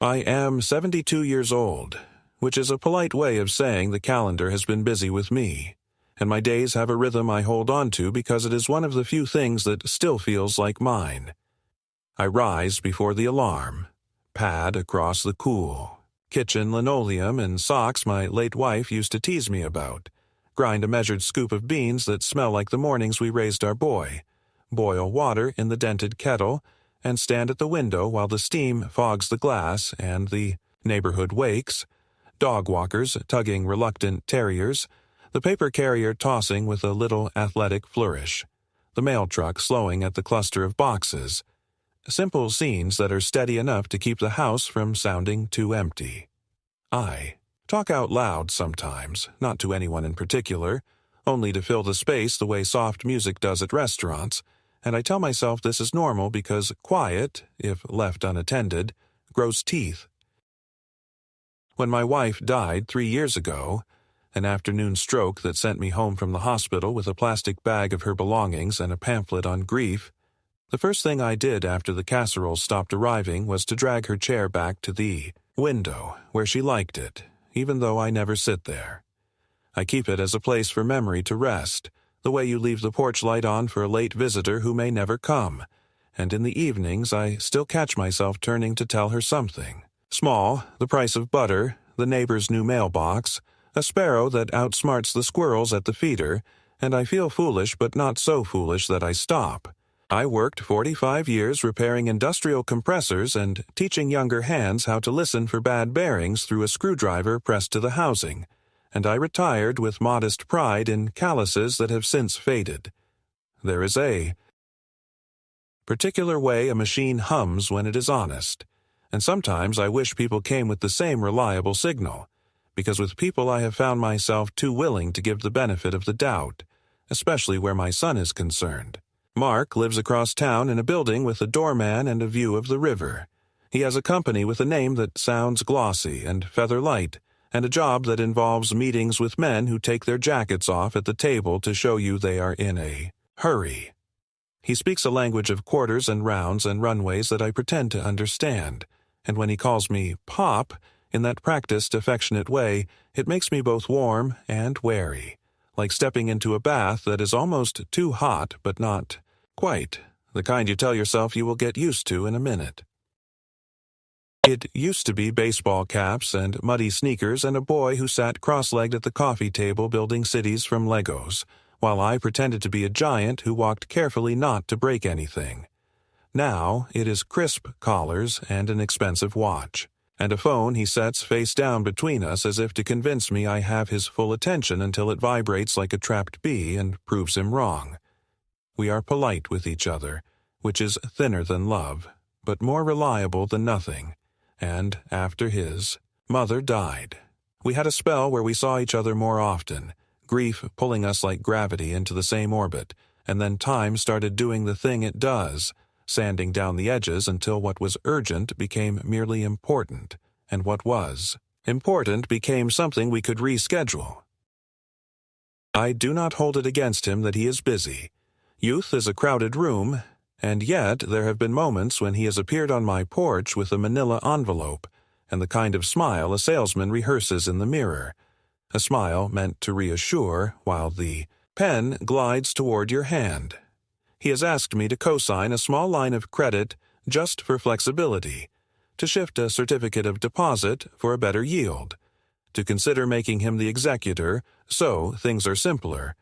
I am 72 years old, which is a polite way of saying the calendar has been busy with me, and my days have a rhythm I hold on to because it is one of the few things that still feels like mine. I rise before the alarm, pad across the cool kitchen linoleum in socks my late wife used to tease me about, grind a measured scoop of beans that smell like the mornings we raised our boy, boil water in the dented kettle, and stand at the window while the steam fogs the glass and the neighborhood wakes, dog walkers tugging reluctant terriers, the paper carrier tossing with a little athletic flourish, the mail truck slowing at the cluster of boxes. Simple scenes that are steady enough to keep the house from sounding too empty. I talk out loud sometimes, not to anyone in particular, only to fill the space the way soft music does at restaurants, and I tell myself this is normal because quiet, if left unattended, grows teeth. When my wife died 3 years ago, an afternoon stroke that sent me home from the hospital with a plastic bag of her belongings and a pamphlet on grief, the first thing I did after the casseroles stopped arriving was to drag her chair back to the window where she liked it, even though I never sit there. I keep it as a place for memory to rest, the way you leave the porch light on for a late visitor who may never come, and in the evenings I still catch myself turning to tell her something. Small, the price of butter, the neighbor's new mailbox, a sparrow that outsmarts the squirrels at the feeder, and I feel foolish but not so foolish that I stop. I worked 45 years repairing industrial compressors and teaching younger hands how to listen for bad bearings through a screwdriver pressed to the housing, and I retired with modest pride in calluses that have since faded. There is a particular way a machine hums when it is honest, and sometimes I wish people came with the same reliable signal, because with people I have found myself too willing to give the benefit of the doubt, especially where my son is concerned. Mark lives across town in a building with a doorman and a view of the river. He has a company with a name that sounds glossy and feather-light, and a job that involves meetings with men who take their jackets off at the table to show you they are in a hurry. He speaks a language of quarters and rounds and runways that I pretend to understand, and when he calls me Pop, in that practiced, affectionate way, it makes me both warm and wary, like stepping into a bath that is almost too hot but not quite, the kind you tell yourself you will get used to in a minute. It used to be baseball caps and muddy sneakers and a boy who sat cross-legged at the coffee table building cities from Legos, while I pretended to be a giant who walked carefully not to break anything. Now it is crisp collars and an expensive watch, and a phone he sets face down between us as if to convince me I have his full attention until it vibrates like a trapped bee and proves him wrong. We are polite with each other, which is thinner than love, but more reliable than nothing. And after his mother died, we had a spell where we saw each other more often, grief pulling us like gravity into the same orbit, and then time started doing the thing it does, sanding down the edges until what was urgent became merely important, and what was important became something we could reschedule. I do not hold it against him that he is busy. Youth is a crowded room, and yet there have been moments when he has appeared on my porch with a manila envelope, and the kind of smile a salesman rehearses in the mirror, a smile meant to reassure while the pen glides toward your hand. He has asked me to co-sign a small line of credit just for flexibility, to shift a certificate of deposit for a better yield, to consider making him the executor so things are simpler,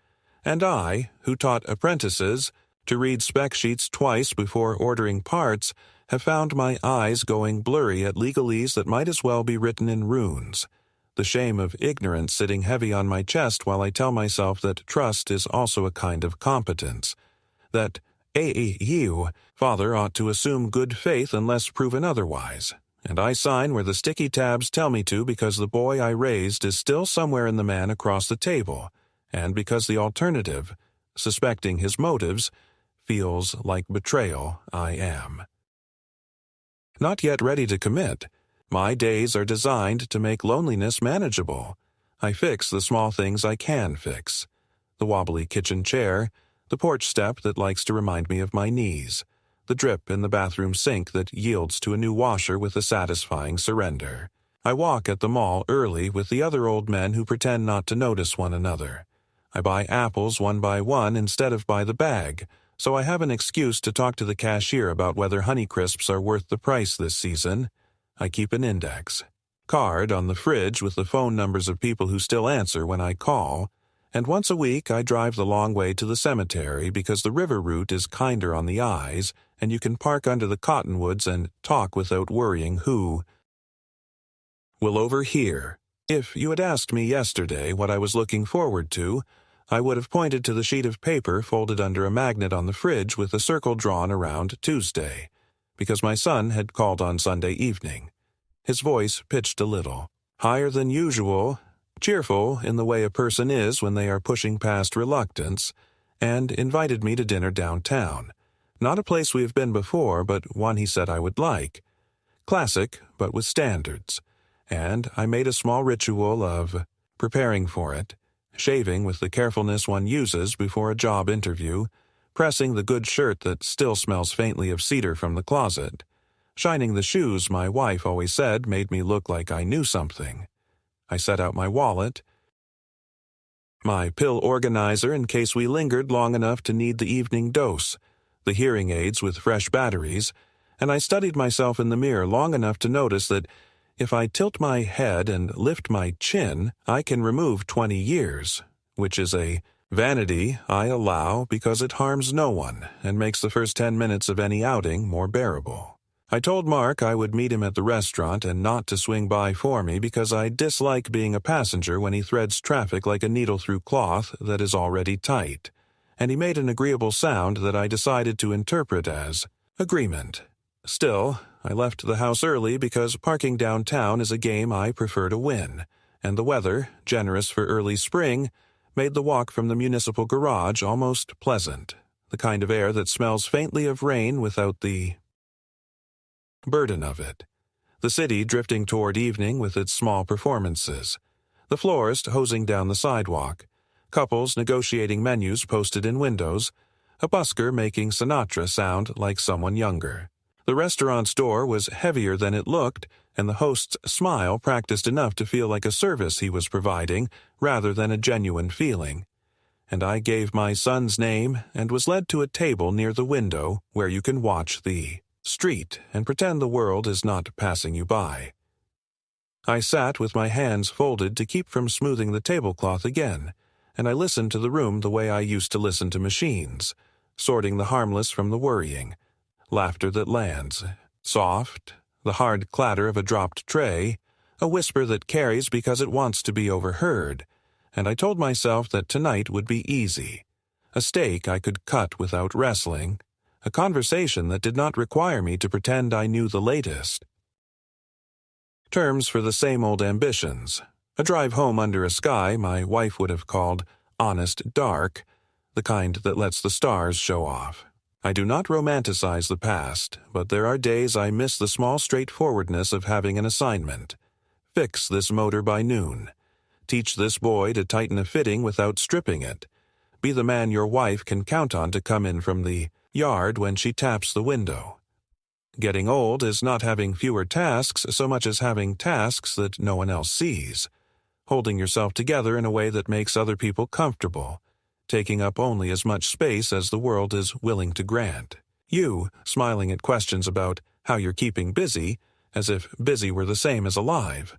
and I, who taught apprentices to read spec sheets twice before ordering parts, have found my eyes going blurry at legalese that might as well be written in runes, the shame of ignorance sitting heavy on my chest while I tell myself that trust is also a kind of competence, that you, father, ought to assume good faith unless proven otherwise, and I sign where the sticky tabs tell me to because the boy I raised is still somewhere in the man across the table, and because the alternative, suspecting his motives, feels like betrayal I am. Not yet ready to commit, my days are designed to make loneliness manageable. I fix the small things I can fix. The wobbly kitchen chair, the porch step that likes to remind me of my knees, the drip in the bathroom sink that yields to a new washer with a satisfying surrender. I walk at the mall early with the other old men who pretend not to notice one another. I buy apples one by one instead of by the bag, so I have an excuse to talk to the cashier about whether Honeycrisps are worth the price this season. I keep an index card on the fridge with the phone numbers of people who still answer when I call, and once a week I drive the long way to the cemetery because the river route is kinder on the eyes, and you can park under the cottonwoods and talk without worrying who will overhear. If you had asked me yesterday what I was looking forward to, I would have pointed to the sheet of paper folded under a magnet on the fridge with a circle drawn around Tuesday, because my son had called on Sunday evening. His voice pitched a little, higher than usual, cheerful in the way a person is when they are pushing past reluctance, and invited me to dinner downtown. Not a place we have been before, but one he said I would like. Classic, but with standards. And I made a small ritual of preparing for it, shaving with the carefulness one uses before a job interview, pressing the good shirt that still smells faintly of cedar from the closet, shining the shoes my wife always said made me look like I knew something. I set out my wallet, my pill organizer in case we lingered long enough to need the evening dose, the hearing aids with fresh batteries, and I studied myself in the mirror long enough to notice that if I tilt my head and lift my chin, I can remove 20 years, which is a vanity I allow because it harms no one and makes the first 10 minutes of any outing more bearable. I told Mark I would meet him at the restaurant and not to swing by for me because I dislike being a passenger when he threads traffic like a needle through cloth that is already tight, and he made an agreeable sound that I decided to interpret as agreement. Still, I left the house early because parking downtown is a game I prefer to win, and the weather, generous for early spring, made the walk from the municipal garage almost pleasant, the kind of air that smells faintly of rain without the burden of it. The city drifting toward evening with its small performances, the florist hosing down the sidewalk, couples negotiating menus posted in windows, a busker making Sinatra sound like someone younger. The restaurant's door was heavier than it looked, and the host's smile practiced enough to feel like a service he was providing rather than a genuine feeling. And I gave my son's name and was led to a table near the window where you can watch the street and pretend the world is not passing you by. I sat with my hands folded to keep from smoothing the tablecloth again, and I listened to the room the way I used to listen to machines, sorting the harmless from the worrying. Laughter that lands, soft, the hard clatter of a dropped tray, a whisper that carries because it wants to be overheard, and I told myself that tonight would be easy, a steak I could cut without wrestling, a conversation that did not require me to pretend I knew the latest. Terms for the same old ambitions, a drive home under a sky my wife would have called honest dark, the kind that lets the stars show off. I do not romanticize the past, but there are days I miss the small straightforwardness of having an assignment. Fix this motor by noon. Teach this boy to tighten a fitting without stripping it. Be the man your wife can count on to come in from the yard when she taps the window. Getting old is not having fewer tasks so much as having tasks that no one else sees. Holding yourself together in a way that makes other people comfortable. Taking up only as much space as the world is willing to grant. You, smiling at questions about how you're keeping busy, as if busy were the same as alive.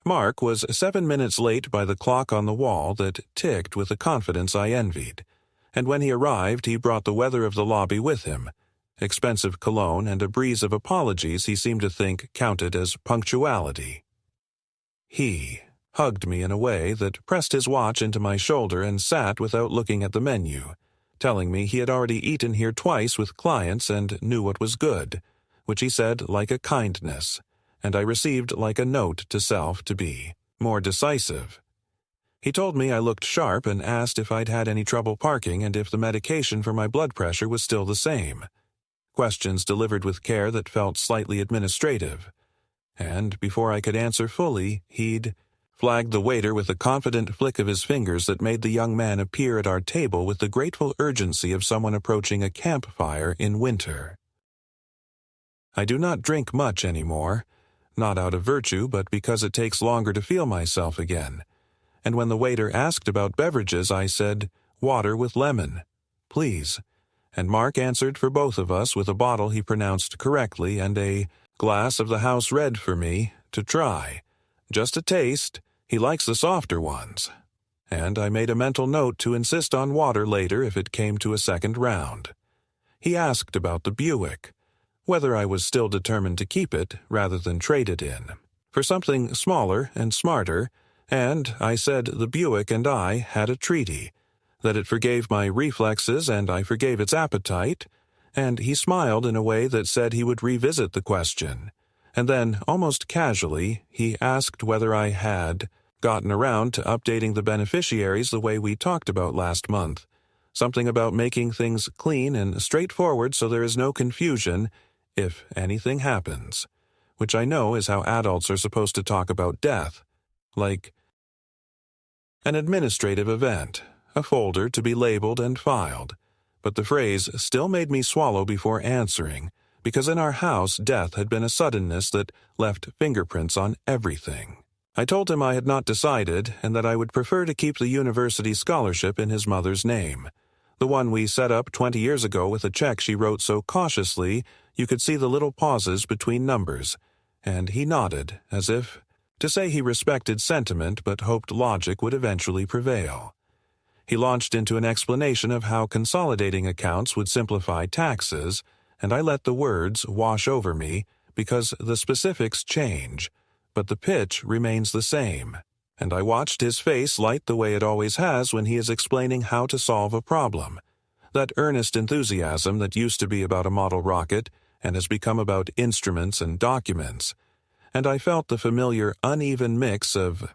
Mark was 7 minutes late by the clock on the wall that ticked with a confidence I envied, and when he arrived he brought the weather of the lobby with him, expensive cologne and a breeze of apologies he seemed to think counted as punctuality. He hugged me in a way that pressed his watch into my shoulder and sat without looking at the menu, telling me he had already eaten here twice with clients and knew what was good, which he said like a kindness, and I received like a note to self to be more decisive. He told me I looked sharp and asked if I'd had any trouble parking and if the medication for my blood pressure was still the same. Questions delivered with care that felt slightly administrative. And before I could answer fully, he'd flagged the waiter with a confident flick of his fingers that made the young man appear at our table with the grateful urgency of someone approaching a campfire in winter. I do not drink much anymore, not out of virtue, but because it takes longer to feel myself again. And when the waiter asked about beverages, I said, "Water with lemon, please." And Mark answered for both of us with a bottle he pronounced correctly and a glass of the house red for me to try. Just a taste. He likes the softer ones. And I made a mental note to insist on water later if it came to a second round. He asked about the Buick, whether I was still determined to keep it rather than trade it in for something smaller and smarter, and I said the Buick and I had a treaty, that it forgave my reflexes and I forgave its appetite, and he smiled in a way that said he would revisit the question. And then, almost casually, he asked whether I had gotten around to updating the beneficiaries the way we talked about last month, something about making things clean and straightforward so there is no confusion if anything happens, which I know is how adults are supposed to talk about death, like an administrative event, a folder to be labeled and filed. But the phrase still made me swallow before answering, because in our house death had been a suddenness that left fingerprints on everything. I told him I had not decided and that I would prefer to keep the university scholarship in his mother's name, the one we set up 20 years ago with a check she wrote so cautiously you could see the little pauses between numbers, and he nodded as if to say he respected sentiment but hoped logic would eventually prevail. He launched into an explanation of how consolidating accounts would simplify taxes, and I let the words wash over me because the specifics change, but the pitch remains the same, and I watched his face light the way it always has when he is explaining how to solve a problem. That earnest enthusiasm that used to be about a model rocket and has become about instruments and documents, and I felt the familiar uneven mix of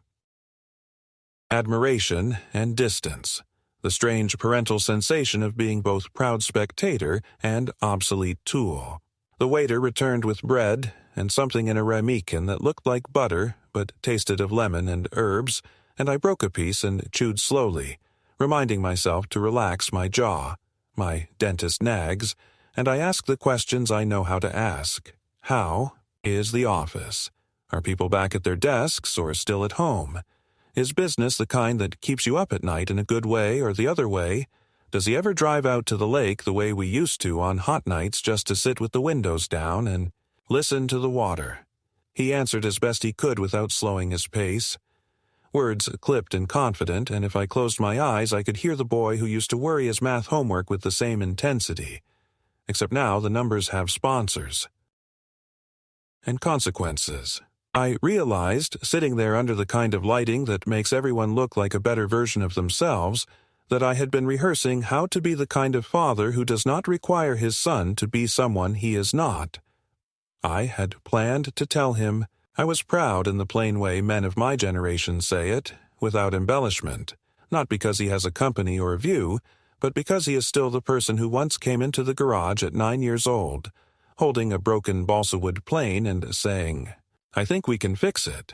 admiration and distance, the strange parental sensation of being both proud spectator and obsolete tool. The waiter returned with bread and something in a ramekin that looked like butter but tasted of lemon and herbs, and I broke a piece and chewed slowly, reminding myself to relax my jaw. My dentist nags, and I ask the questions I know how to ask. How is the office? Are people back at their desks or still at home? Is business the kind that keeps you up at night in a good way or the other way? Does he ever drive out to the lake the way we used to on hot nights just to sit with the windows down and listen to the water? He answered as best he could without slowing his pace. Words clipped and confident, and if I closed my eyes I could hear the boy who used to worry his math homework with the same intensity. Except now the numbers have sponsors and consequences. I realized, sitting there under the kind of lighting that makes everyone look like a better version of themselves, that I had been rehearsing how to be the kind of father who does not require his son to be someone he is not. I had planned to tell him I was proud in the plain way men of my generation say it, without embellishment, not because he has a company or a view, but because he is still the person who once came into the garage at 9 years old, holding a broken balsa wood plane and saying, "I think we can fix it."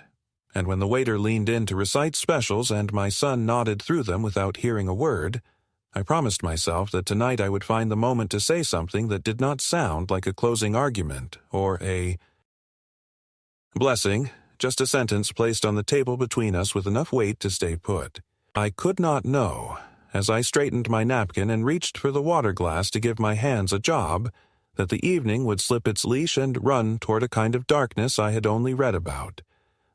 And when the waiter leaned in to recite specials and my son nodded through them without hearing a word, I promised myself that tonight I would find the moment to say something that did not sound like a closing argument or a blessing, just a sentence placed on the table between us with enough weight to stay put. I could not know, as I straightened my napkin and reached for the water glass to give my hands a job, that the evening would slip its leash and run toward a kind of darkness I had only read about,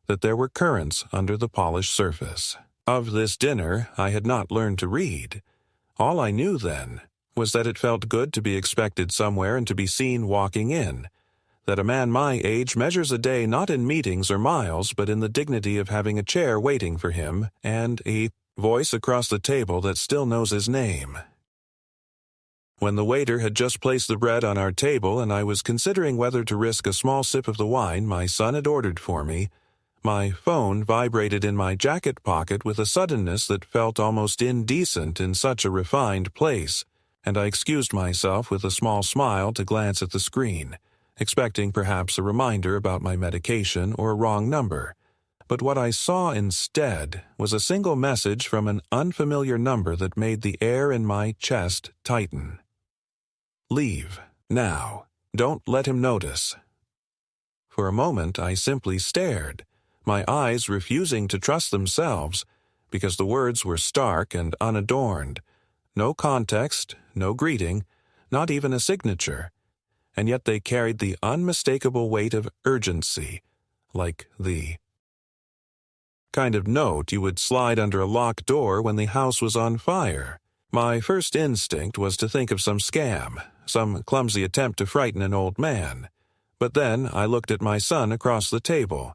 that there were currents under the polished surface. Of this dinner I had not learned to read. All I knew then was that it felt good to be expected somewhere and to be seen walking in, that a man my age measures a day not in meetings or miles but in the dignity of having a chair waiting for him and a voice across the table that still knows his name. When the waiter had just placed the bread on our table and I was considering whether to risk a small sip of the wine my son had ordered for me, my phone vibrated in my jacket pocket with a suddenness that felt almost indecent in such a refined place, and I excused myself with a small smile to glance at the screen, expecting perhaps a reminder about my medication or a wrong number. But what I saw instead was a single message from an unfamiliar number that made the air in my chest tighten. Leave, now. Don't let him notice. For a moment I simply stared, my eyes refusing to trust themselves, because the words were stark and unadorned. No context, no greeting, not even a signature, and yet they carried the unmistakable weight of urgency, like the kind of note you would slide under a locked door when the house was on fire. My first instinct was to think of some scam, some clumsy attempt to frighten an old man. But then I looked at my son across the table,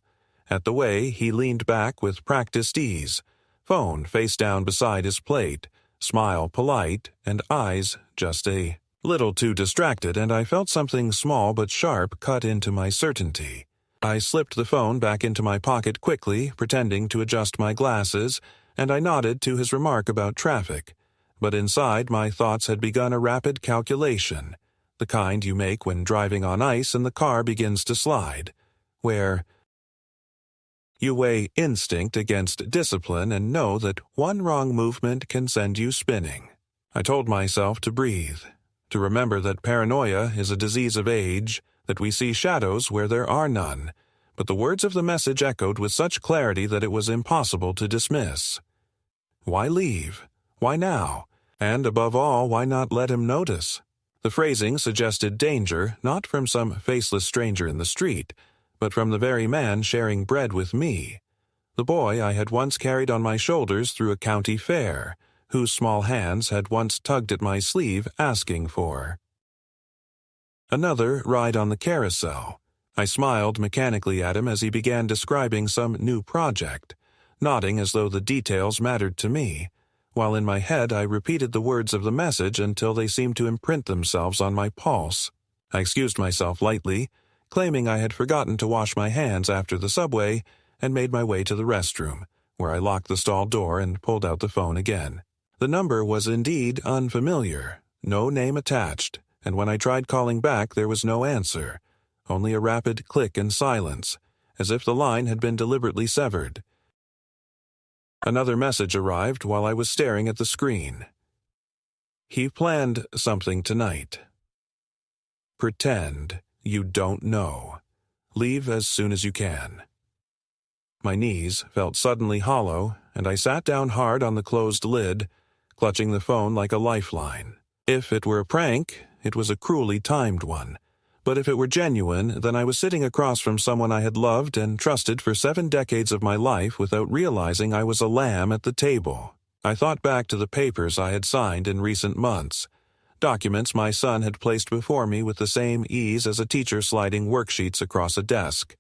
at the way he leaned back with practiced ease, phone face down beside his plate, smile polite, and eyes just a little too distracted, and I felt something small but sharp cut into my certainty. I slipped the phone back into my pocket quickly, pretending to adjust my glasses, and I nodded to his remark about traffic. But inside my thoughts had begun a rapid calculation, the kind you make when driving on ice and the car begins to slide, where you weigh instinct against discipline and know that one wrong movement can send you spinning. I told myself to breathe, to remember that paranoia is a disease of age, that we see shadows where there are none, but the words of the message echoed with such clarity that it was impossible to dismiss. Why leave? Why now? And above all, why not let him notice? The phrasing suggested danger, not from some faceless stranger in the street, but from the very man sharing bread with me, the boy I had once carried on my shoulders through a county fair, whose small hands had once tugged at my sleeve asking for another ride on the carousel. I smiled mechanically at him as he began describing some new project, nodding as though the details mattered to me, while in my head I repeated the words of the message until they seemed to imprint themselves on my pulse. I excused myself lightly, claiming I had forgotten to wash my hands after the subway, and made my way to the restroom, where I locked the stall door and pulled out the phone again. The number was indeed unfamiliar, no name attached, and when I tried calling back there was no answer, only a rapid click and silence, as if the line had been deliberately severed. Another message arrived while I was staring at the screen. He planned something tonight. Pretend you don't know. Leave as soon as you can. My knees felt suddenly hollow, and I sat down hard on the closed lid, clutching the phone like a lifeline. If it were a prank, it was a cruelly timed one. But if it were genuine, then I was sitting across from someone I had loved and trusted for 7 decades of my life without realizing I was a lamb at the table. I thought back to the papers I had signed in recent months, documents my son had placed before me with the same ease as a teacher sliding worksheets across a desk,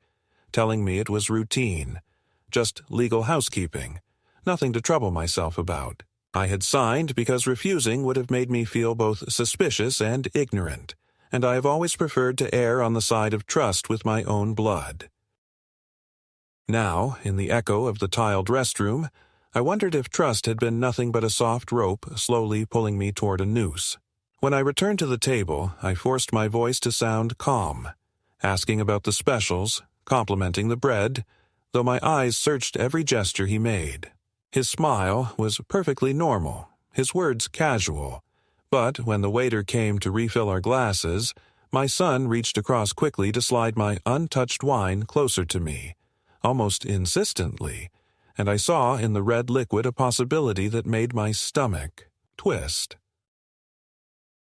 telling me it was routine, just legal housekeeping, nothing to trouble myself about. I had signed because refusing would have made me feel both suspicious and ignorant, and I have always preferred to err on the side of trust with my own blood. Now, in the echo of the tiled restroom, I wondered if trust had been nothing but a soft rope slowly pulling me toward a noose. When I returned to the table, I forced my voice to sound calm, asking about the specials, complimenting the bread, though my eyes searched every gesture he made. His smile was perfectly normal, his words casual, but when the waiter came to refill our glasses, my son reached across quickly to slide my untouched wine closer to me, almost insistently, and I saw in the red liquid a possibility that made my stomach twist.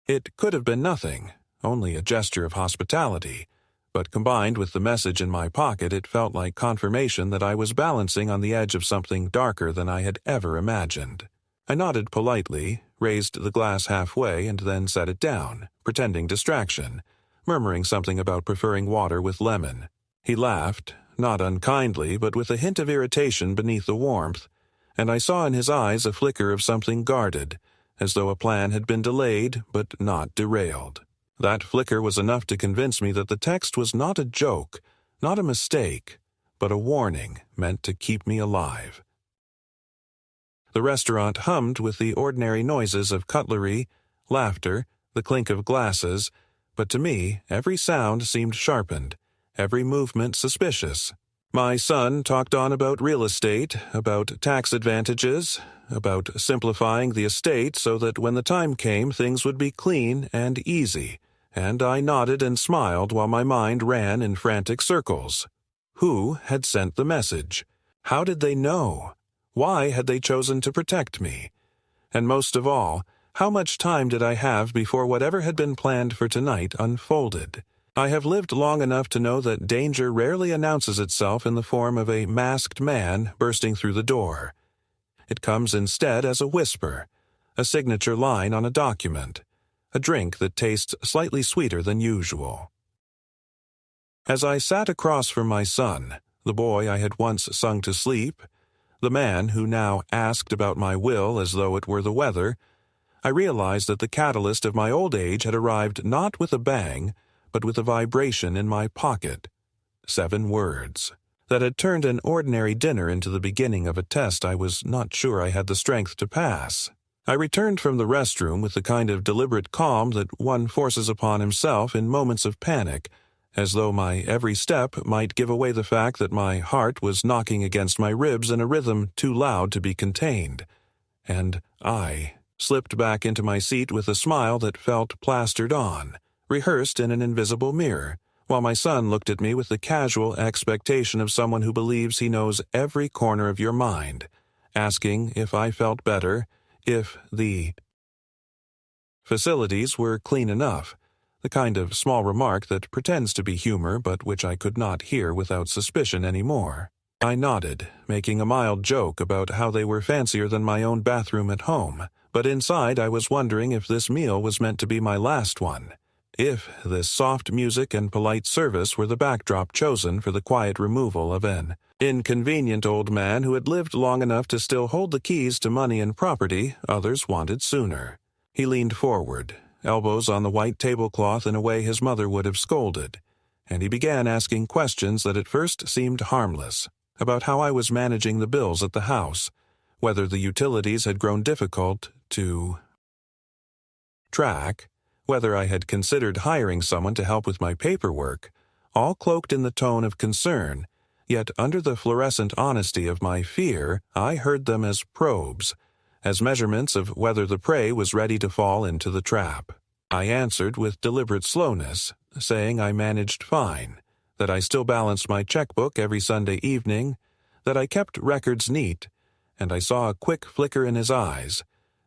It could have been nothing, only a gesture of hospitality, but combined with the message in my pocket, it felt like confirmation that I was balancing on the edge of something darker than I had ever imagined. I nodded politely, raised the glass halfway, and then set it down, pretending distraction, murmuring something about preferring water with lemon. He laughed, not unkindly, but with a hint of irritation beneath the warmth, and I saw in his eyes a flicker of something guarded, as though a plan had been delayed but not derailed. That flicker was enough to convince me that the text was not a joke, not a mistake, but a warning meant to keep me alive. The restaurant hummed with the ordinary noises of cutlery, laughter, the clink of glasses, but to me every sound seemed sharpened, every movement suspicious. My son talked on about real estate, about tax advantages, about simplifying the estate so that when the time came things would be clean and easy, and I nodded and smiled while my mind ran in frantic circles. Who had sent the message? How did they know? Why had they chosen to protect me? And most of all, how much time did I have before whatever had been planned for tonight unfolded? I have lived long enough to know that danger rarely announces itself in the form of a masked man bursting through the door. It comes instead as a whisper, a signature line on a document, a drink that tastes slightly sweeter than usual. As I sat across from my son, the boy I had once sung to sleep, the man who now asked about my will as though it were the weather, I realized that the catalyst of my old age had arrived not with a bang, but with a vibration in my pocket. 7 words that had turned an ordinary dinner into the beginning of a test I was not sure I had the strength to pass. I returned from the restroom with the kind of deliberate calm that one forces upon himself in moments of panic, as though my every step might give away the fact that my heart was knocking against my ribs in a rhythm too loud to be contained. And I slipped back into my seat with a smile that felt plastered on, rehearsed in an invisible mirror, while my son looked at me with the casual expectation of someone who believes he knows every corner of your mind, asking if I felt better, if the facilities were clean enough, the kind of small remark that pretends to be humor but which I could not hear without suspicion anymore. I nodded, making a mild joke about how they were fancier than my own bathroom at home, but inside I was wondering if this meal was meant to be my last one. If this soft music and polite service were the backdrop chosen for the quiet removal of an inconvenient old man who had lived long enough to still hold the keys to money and property others wanted sooner. He leaned forward, elbows on the white tablecloth in a way his mother would have scolded, and he began asking questions that at first seemed harmless, about how I was managing the bills at the house, whether the utilities had grown difficult to track, whether I had considered hiring someone to help with my paperwork, all cloaked in the tone of concern, yet under the fluorescent honesty of my fear, I heard them as probes, as measurements of whether the prey was ready to fall into the trap. I answered with deliberate slowness, saying I managed fine, that I still balanced my checkbook every Sunday evening, that I kept records neat, and I saw a quick flicker in his eyes,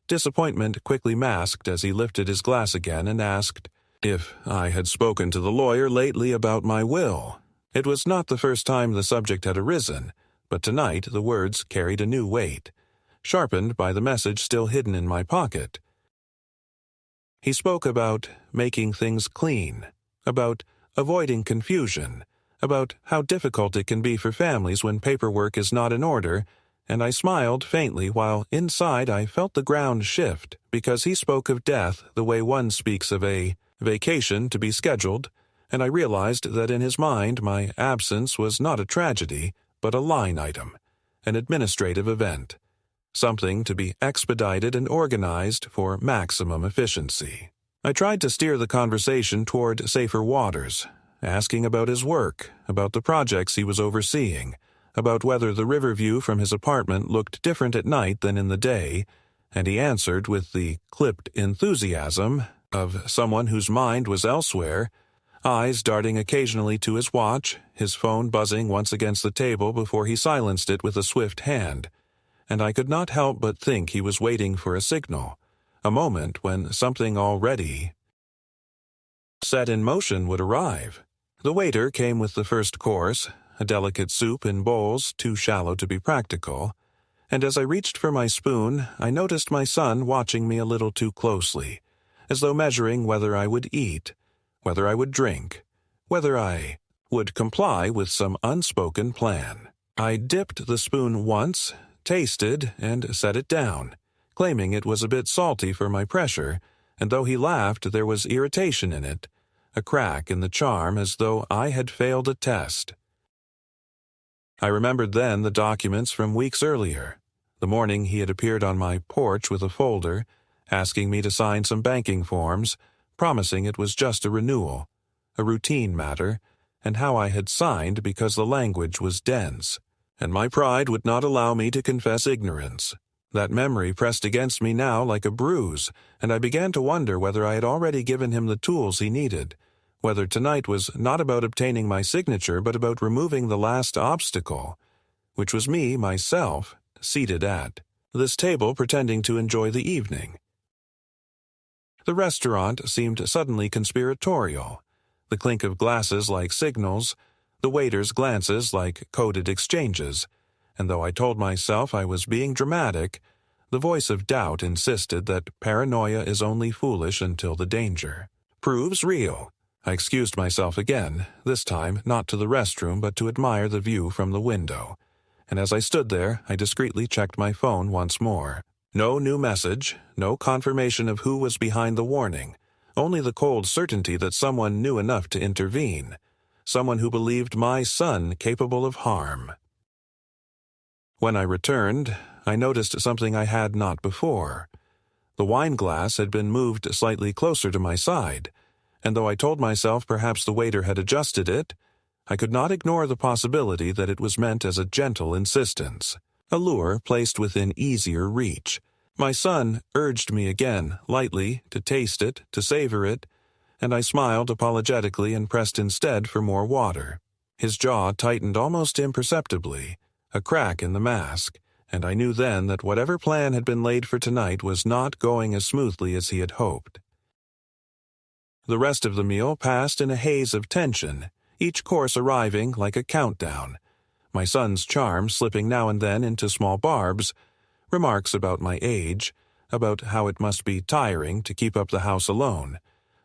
disappointment quickly masked as he lifted his glass again and asked if I had spoken to the lawyer lately about my will. It was not the first time the subject had arisen, but tonight the words carried a new weight, sharpened by the message still hidden in my pocket. He spoke about making things clean, about avoiding confusion, about how difficult it can be for families when paperwork is not in order, and I smiled faintly while inside I felt the ground shift because he spoke of death the way one speaks of a vacation to be scheduled, and I realized that in his mind my absence was not a tragedy, but a line item, an administrative event, something to be expedited and organized for maximum efficiency. I tried to steer the conversation toward safer waters, asking about his work, about the projects he was overseeing, about whether the river view from his apartment looked different at night than in the day, and he answered with the clipped enthusiasm of someone whose mind was elsewhere, eyes darting occasionally to his watch, his phone buzzing once against the table before he silenced it with a swift hand, and I could not help but think he was waiting for a signal, a moment when something already set in motion would arrive. The waiter came with the first course, a delicate soup in bowls too shallow to be practical, and as I reached for my spoon, I noticed my son watching me a little too closely, as though measuring whether I would eat, whether I would drink, whether I would comply with some unspoken plan. I dipped the spoon once, tasted, and set it down, claiming it was a bit salty for my pressure, and though he laughed, there was irritation in it, a crack in the charm as though I had failed a test. I remembered then the documents from weeks earlier, the morning he had appeared on my porch with a folder, asking me to sign some banking forms, promising it was just a renewal, a routine matter, and how I had signed because the language was dense, and my pride would not allow me to confess ignorance. That memory pressed against me now like a bruise, and I began to wonder whether I had already given him the tools he needed, whether tonight was not about obtaining my signature but about removing the last obstacle, which was me, myself, seated at this table pretending to enjoy the evening. The restaurant seemed suddenly conspiratorial, the clink of glasses like signals, the waiter's glances like coded exchanges, and though I told myself I was being dramatic, the voice of doubt insisted that paranoia is only foolish until the danger proves real. I excused myself again, this time not to the restroom but to admire the view from the window, and as I stood there I discreetly checked my phone once more. No new message, no confirmation of who was behind the warning, only the cold certainty that someone knew enough to intervene, someone who believed my son capable of harm. When I returned, I noticed something I had not before. The wine glass had been moved slightly closer to my side, and though I told myself perhaps the waiter had adjusted it, I could not ignore the possibility that it was meant as a gentle insistence, a lure placed within easier reach. My son urged me again, lightly, to taste it, to savor it, and I smiled apologetically and pressed instead for more water. His jaw tightened almost imperceptibly, a crack in the mask, and I knew then that whatever plan had been laid for tonight was not going as smoothly as he had hoped. The rest of the meal passed in a haze of tension, each course arriving like a countdown, my son's charm slipping now and then into small barbs, remarks about my age, about how it must be tiring to keep up the house alone,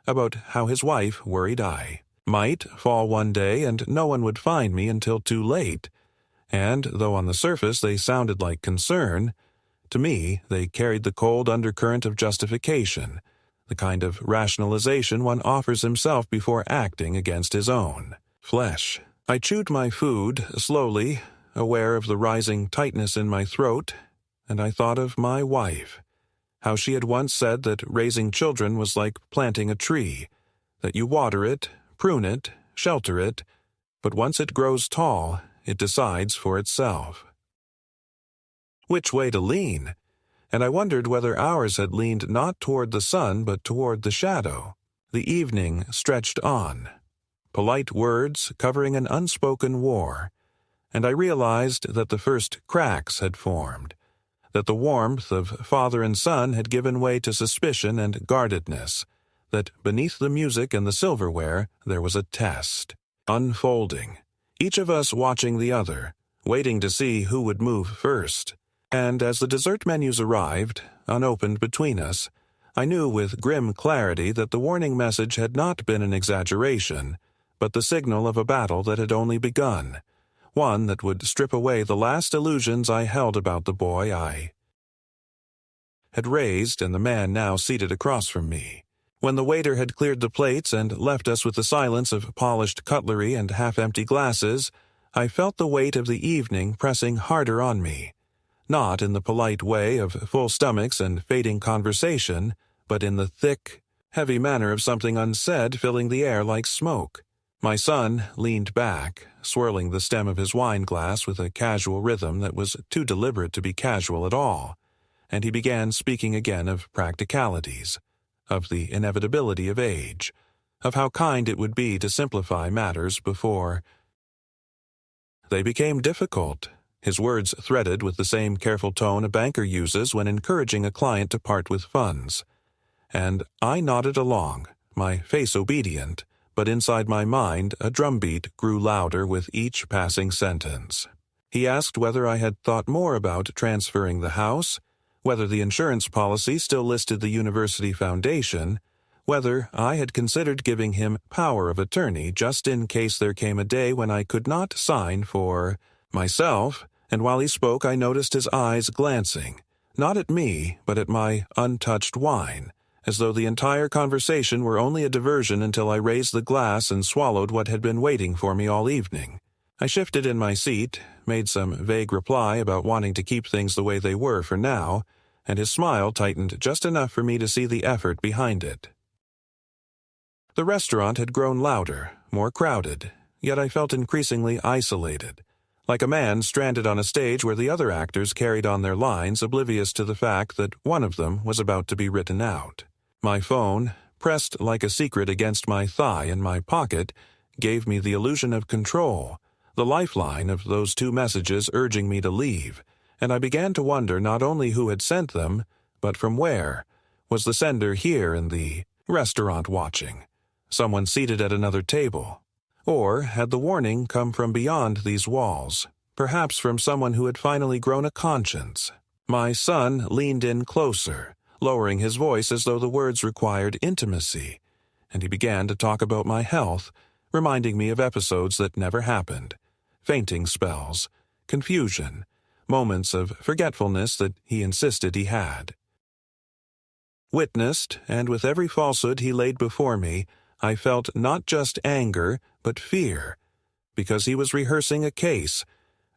about how his wife worried I might fall one day and no one would find me until too late, and though on the surface they sounded like concern, to me they carried the cold undercurrent of justification, the kind of rationalization one offers himself before acting against his own flesh. I chewed my food slowly, aware of the rising tightness in my throat, and I thought of my wife, how she had once said that raising children was like planting a tree, that you water it, prune it, shelter it, but once it grows tall, it decides for itself. Which way to lean? And I wondered whether ours had leaned not toward the sun but toward the shadow. The evening stretched on, polite words covering an unspoken war, and I realized that the first cracks had formed, that the warmth of father and son had given way to suspicion and guardedness, that beneath the music and the silverware there was a test, unfolding, each of us watching the other, waiting to see who would move first. And as the dessert menus arrived, unopened between us, I knew with grim clarity that the warning message had not been an exaggeration, but the signal of a battle that had only begun, one that would strip away the last illusions I held about the boy I had raised and the man now seated across from me. When the waiter had cleared the plates and left us with the silence of polished cutlery and half-empty glasses, I felt the weight of the evening pressing harder on me, not in the polite way of full stomachs and fading conversation, but in the thick, heavy manner of something unsaid filling the air like smoke. My son leaned back, swirling the stem of his wine glass with a casual rhythm that was too deliberate to be casual at all, and he began speaking again of practicalities, of the inevitability of age, of how kind it would be to simplify matters before they became difficult, his words threaded with the same careful tone a banker uses when encouraging a client to part with funds. And I nodded along, my face obedient, but inside my mind a drumbeat grew louder with each passing sentence. He asked whether I had thought more about transferring the house, whether the insurance policy still listed the university foundation, whether I had considered giving him power of attorney just in case there came a day when I could not sign for myself, and while he spoke I noticed his eyes glancing, not at me, but at my untouched wine, as though the entire conversation were only a diversion until I raised the glass and swallowed what had been waiting for me all evening. I shifted in my seat, made some vague reply about wanting to keep things the way they were for now, and his smile tightened just enough for me to see the effort behind it. The restaurant had grown louder, more crowded, yet I felt increasingly isolated, like a man stranded on a stage where the other actors carried on their lines oblivious to the fact that one of them was about to be written out. My phone, pressed like a secret against my thigh in my pocket, gave me the illusion of control, the lifeline of those 2 messages urging me to leave, and I began to wonder not only who had sent them, but from where. Was the sender here in the restaurant watching? Someone seated at another table? Or had the warning come from beyond these walls, perhaps from someone who had finally grown a conscience? My son leaned in closer, lowering his voice as though the words required intimacy, and he began to talk about my health, reminding me of episodes that never happened, fainting spells, confusion, moments of forgetfulness that he insisted he had. Witnessed, and with every falsehood he laid before me, I felt not just anger, but fear, because he was rehearsing a case,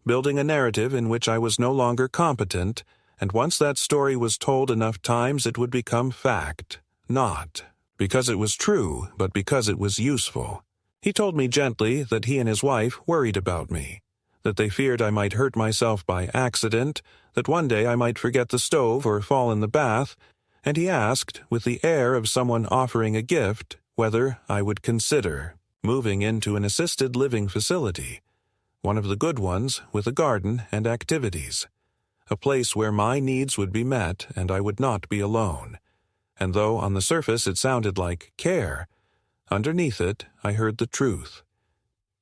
building a narrative in which I was no longer competent, and once that story was told enough times it would become fact, not because it was true, but because it was useful. He told me gently that he and his wife worried about me, that they feared I might hurt myself by accident, that one day I might forget the stove or fall in the bath, and he asked, with the air of someone offering a gift, whether I would consider moving into an assisted living facility, one of the good ones with a garden and activities, a place where my needs would be met and I would not be alone. And though on the surface it sounded like care, underneath it I heard the truth.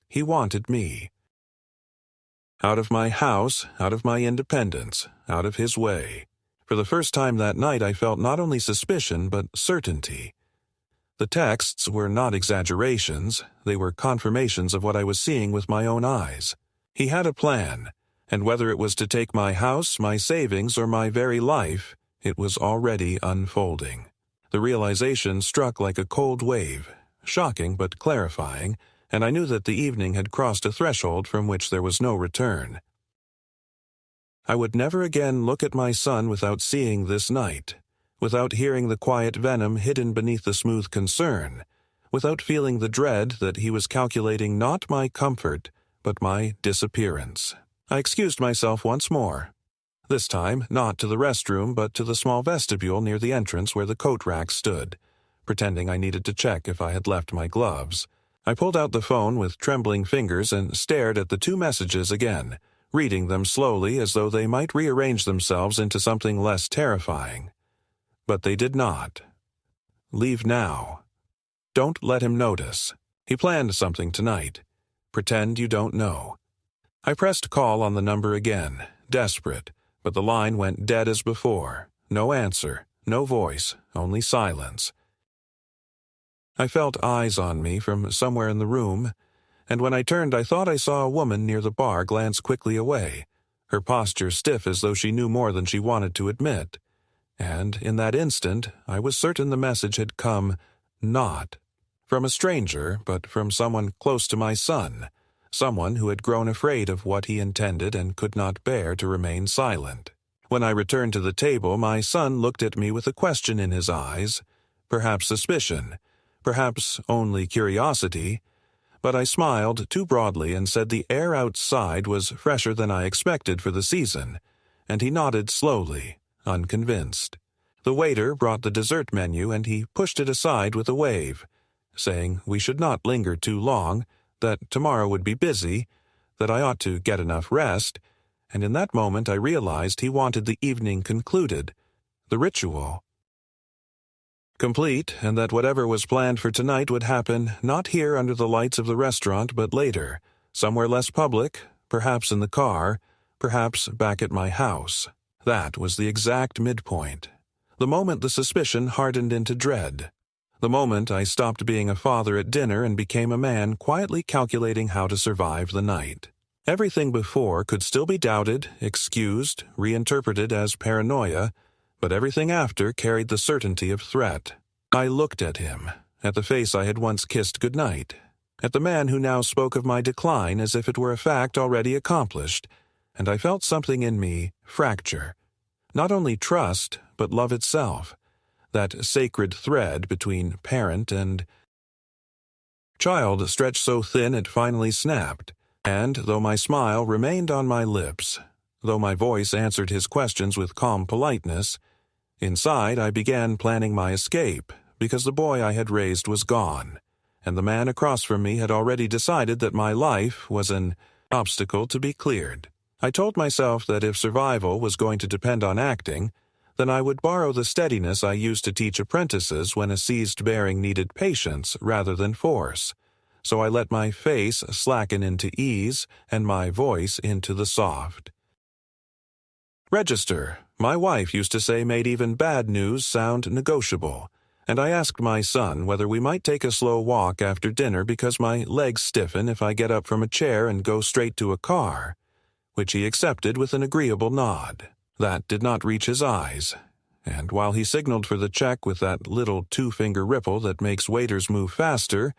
He wanted me. Out of my house, out of my independence, out of his way. For the first time that night I felt not only suspicion but certainty. The texts were not exaggerations, they were confirmations of what I was seeing with my own eyes. He had a plan, and whether it was to take my house, my savings, or my very life, it was already unfolding. The realization struck like a cold wave, shocking but clarifying, and I knew that the evening had crossed a threshold from which there was no return. I would never again look at my son without seeing this night, without hearing the quiet venom hidden beneath the smooth concern, without feeling the dread that he was calculating not my comfort, but my disappearance. I excused myself once more, this time not to the restroom but to the small vestibule near the entrance where the coat rack stood, pretending I needed to check if I had left my gloves. I pulled out the phone with trembling fingers and stared at the 2 messages again, reading them slowly as though they might rearrange themselves into something less terrifying. But they did not. Leave now. Don't let him notice. He planned something tonight. Pretend you don't know. I pressed call on the number again, desperate, but the line went dead as before. No answer, no voice, only silence. I felt eyes on me from somewhere in the room, and when I turned I thought I saw a woman near the bar glance quickly away, her posture stiff as though she knew more than she wanted to admit. And in that instant I was certain the message had come, not from a stranger, but from someone close to my son, someone who had grown afraid of what he intended and could not bear to remain silent. When I returned to the table, my son looked at me with a question in his eyes, perhaps suspicion, perhaps only curiosity, but I smiled too broadly and said the air outside was fresher than I expected for the season, and he nodded slowly, unconvinced. The waiter brought the dessert menu and he pushed it aside with a wave, saying we should not linger too long, that tomorrow would be busy, that I ought to get enough rest, and in that moment I realized he wanted the evening concluded, the ritual complete, and that whatever was planned for tonight would happen not here under the lights of the restaurant but later, somewhere less public, perhaps in the car, perhaps back at my house. That was the exact midpoint. The moment the suspicion hardened into dread. The moment I stopped being a father at dinner and became a man quietly calculating how to survive the night. Everything before could still be doubted, excused, reinterpreted as paranoia, but everything after carried the certainty of threat. I looked at him, at the face I had once kissed goodnight, at the man who now spoke of my decline as if it were a fact already accomplished, and I felt something in me fracture. Not only trust, but love itself, that sacred thread between parent and child stretched so thin it finally snapped, and though my smile remained on my lips, though my voice answered his questions with calm politeness, inside I began planning my escape, because the boy I had raised was gone, and the man across from me had already decided that my life was an obstacle to be cleared. I told myself that if survival was going to depend on acting, then I would borrow the steadiness I used to teach apprentices when a seized bearing needed patience rather than force. So I let my face slacken into ease and my voice into the soft. Register, my wife used to say, made even bad news sound negotiable, and I asked my son whether we might take a slow walk after dinner because my legs stiffen if I get up from a chair and go straight to a car, which he accepted with an agreeable nod. That did not reach his eyes, and while he signaled for the check with that little two-finger ripple that makes waiters move faster,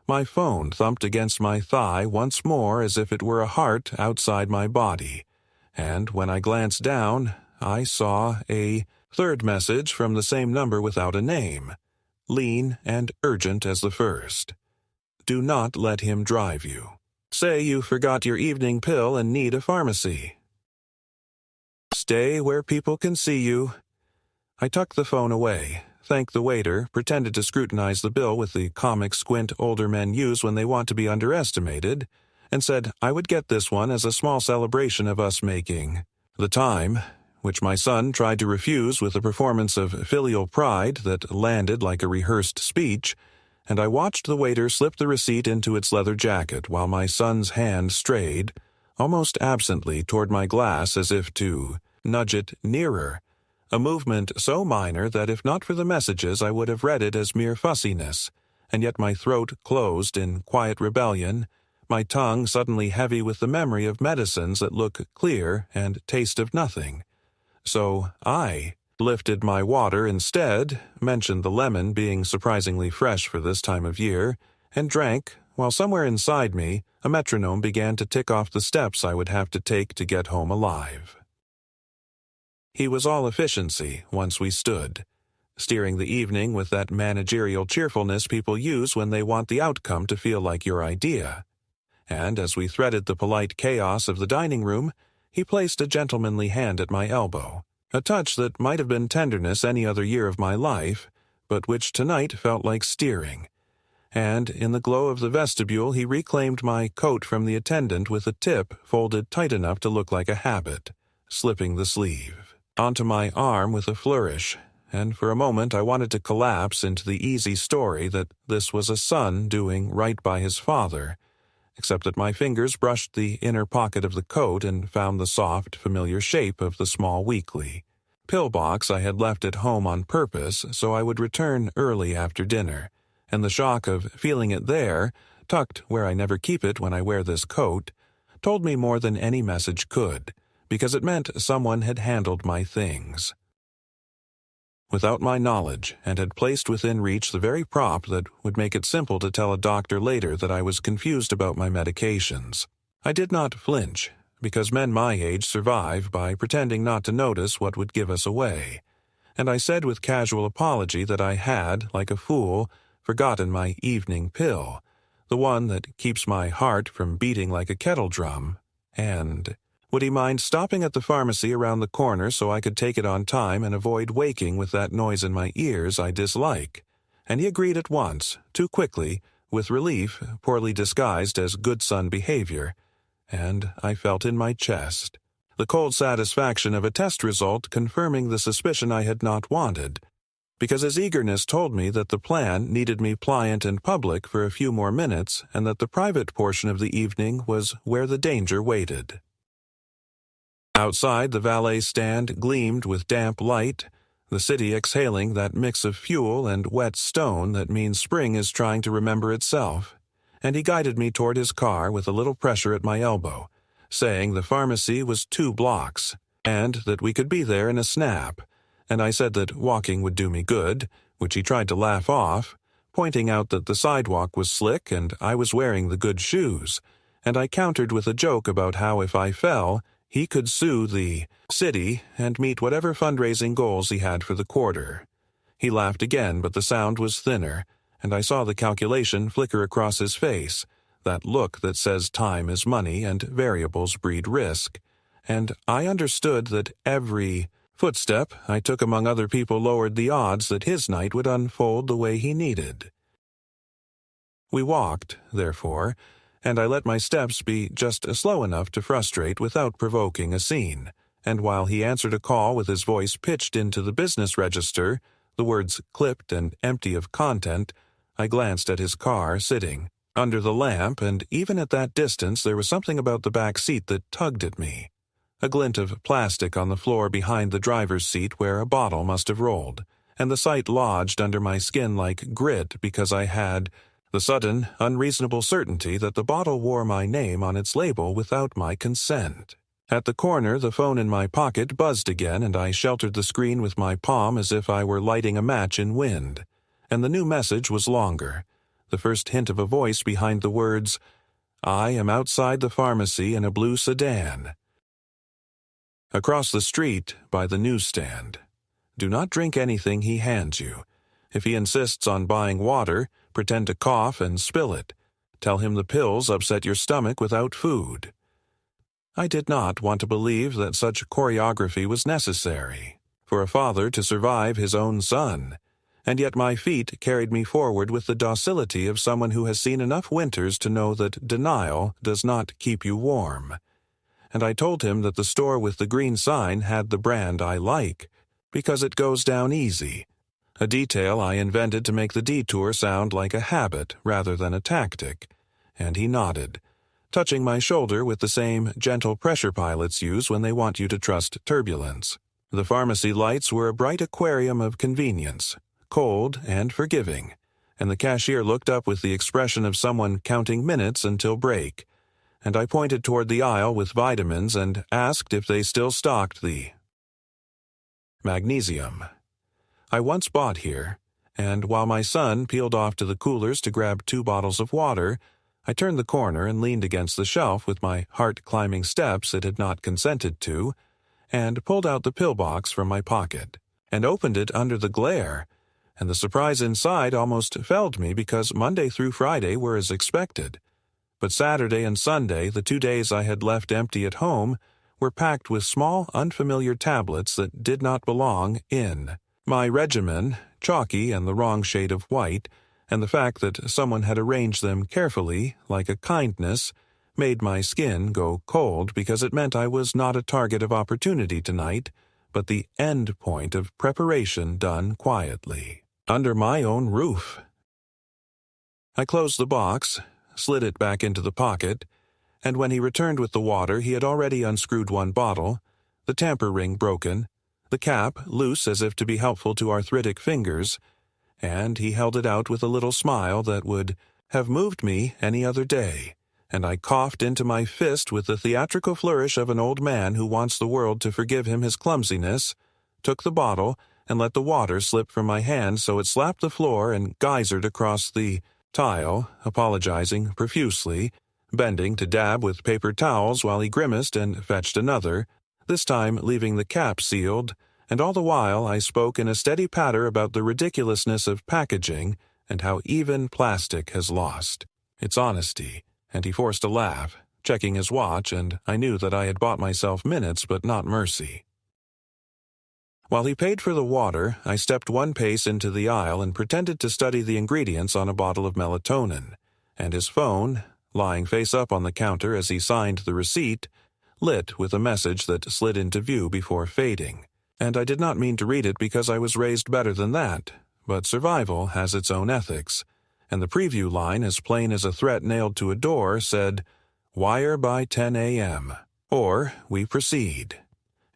my phone thumped against my thigh once more as if it were a heart outside my body, and when I glanced down, I saw a third message from the same number without a name, lean and urgent as the first. Do not let him drive you. Say you forgot your evening pill and need a pharmacy. Stay where people can see you. I tucked the phone away, thanked the waiter, pretended to scrutinize the bill with the comic squint older men use when they want to be underestimated, and said I would get this one as a small celebration of us making the time, which my son tried to refuse with a performance of filial pride that landed like a rehearsed speech, and I watched the waiter slip the receipt into its leather jacket while my son's hand strayed, almost absently, toward my glass as if to nudge it nearer, a movement so minor that if not for the messages I would have read it as mere fussiness, and yet my throat closed in quiet rebellion, my tongue suddenly heavy with the memory of medicines that look clear and taste of nothing. So I lifted my water instead, mentioned the lemon being surprisingly fresh for this time of year, and drank, while somewhere inside me a metronome began to tick off the steps I would have to take to get home alive. He was all efficiency once we stood, steering the evening with that managerial cheerfulness people use when they want the outcome to feel like your idea. And as we threaded the polite chaos of the dining room, he placed a gentlemanly hand at my elbow, a touch that might have been tenderness any other year of my life, but which tonight felt like steering. And in the glow of the vestibule he reclaimed my coat from the attendant with a tip folded tight enough to look like a habit, slipping the sleeve onto my arm with a flourish, and for a moment I wanted to collapse into the easy story that this was a son doing right by his father, except that my fingers brushed the inner pocket of the coat and found the soft, familiar shape of the small weekly pill box I had left at home on purpose so I would return early after dinner, and the shock of feeling it there, tucked where I never keep it when I wear this coat, told me more than any message could, because it meant someone had handled my things without my knowledge and had placed within reach the very prop that would make it simple to tell a doctor later that I was confused about my medications. I did not flinch, because men my age survive by pretending not to notice what would give us away, and I said with casual apology that I had, like a fool, forgotten my evening pill, the one that keeps my heart from beating like a kettle drum, and would he mind stopping at the pharmacy around the corner so I could take it on time and avoid waking with that noise in my ears I dislike? And he agreed at once, too quickly, with relief poorly disguised as good son behavior, and I felt in my chest the cold satisfaction of a test result confirming the suspicion I had not wanted, because his eagerness told me that the plan needed me pliant in public for a few more minutes and that the private portion of the evening was where the danger waited. Outside, the valet stand gleamed with damp light, the city exhaling that mix of fuel and wet stone that means spring is trying to remember itself, and he guided me toward his car with a little pressure at my elbow, saying the pharmacy was 2 blocks, and that we could be there in a snap, and I said that walking would do me good, which he tried to laugh off, pointing out that the sidewalk was slick and I was wearing the good shoes, and I countered with a joke about how if I fell, he could sue the city and meet whatever fundraising goals he had for the quarter. He laughed again, but the sound was thinner, and I saw the calculation flicker across his face, that look that says time is money and variables breed risk, and I understood that every footstep I took among other people lowered the odds that his night would unfold the way he needed. We walked, therefore, and I let my steps be just slow enough to frustrate without provoking a scene, and while he answered a call with his voice pitched into the business register, the words clipped and empty of content, I glanced at his car sitting under the lamp, and even at that distance there was something about the back seat that tugged at me. A glint of plastic on the floor behind the driver's seat where a bottle must have rolled, and the sight lodged under my skin like grit because I had the sudden, unreasonable certainty that the bottle wore my name on its label without my consent. At the corner, the phone in my pocket buzzed again, and I sheltered the screen with my palm as if I were lighting a match in wind. And the new message was longer, the first hint of a voice behind the words, "I am outside the pharmacy in a blue sedan." Across the street, by the newsstand. Do not drink anything he hands you. If he insists on buying water, pretend to cough and spill it. Tell him the pills upset your stomach without food. I did not want to believe that such choreography was necessary for a father to survive his own son, and yet my feet carried me forward with the docility of someone who has seen enough winters to know that denial does not keep you warm. And I told him that the store with the green sign had the brand I like, because it goes down easy, a detail I invented to make the detour sound like a habit rather than a tactic, and he nodded, touching my shoulder with the same gentle pressure pilots use when they want you to trust turbulence. The pharmacy lights were a bright aquarium of convenience, cold and forgiving, and the cashier looked up with the expression of someone counting minutes until break, and I pointed toward the aisle with vitamins and asked if they still stocked the magnesium. I once bought here, and while my son peeled off to the coolers to grab 2 bottles of water, I turned the corner and leaned against the shelf with my heart climbing steps it had not consented to, and pulled out the pill box from my pocket, and opened it under the glare, and the surprise inside almost felled me because Monday through Friday were as expected. But Saturday and Sunday, the 2 days I had left empty at home, were packed with small, unfamiliar tablets that did not belong in my regimen, chalky and the wrong shade of white, and the fact that someone had arranged them carefully, like a kindness, made my skin go cold because it meant I was not a target of opportunity tonight, but the end point of preparation done quietly, under my own roof. I closed the box, slid it back into the pocket, and when he returned with the water he had already unscrewed 1 bottle, the tamper ring broken, the cap loose as if to be helpful to arthritic fingers, and he held it out with a little smile that would have moved me any other day, and I coughed into my fist with the theatrical flourish of an old man who wants the world to forgive him his clumsiness, took the bottle, and let the water slip from my hand so it slapped the floor and geysered across the tile, apologizing profusely, bending to dab with paper towels while he grimaced and fetched another, this time leaving the cap sealed, and all the while I spoke in a steady patter about the ridiculousness of packaging and how even plastic has lost its honesty, and he forced a laugh, checking his watch, and I knew that I had bought myself minutes but not mercy. While he paid for the water, I stepped 1 pace into the aisle and pretended to study the ingredients on a bottle of melatonin, and his phone, lying face up on the counter as he signed the receipt, lit with a message that slid into view before fading. And I did not mean to read it because I was raised better than that, but survival has its own ethics, and the preview line, as plain as a threat nailed to a door, said, "Wire by 10 a.m., or we proceed."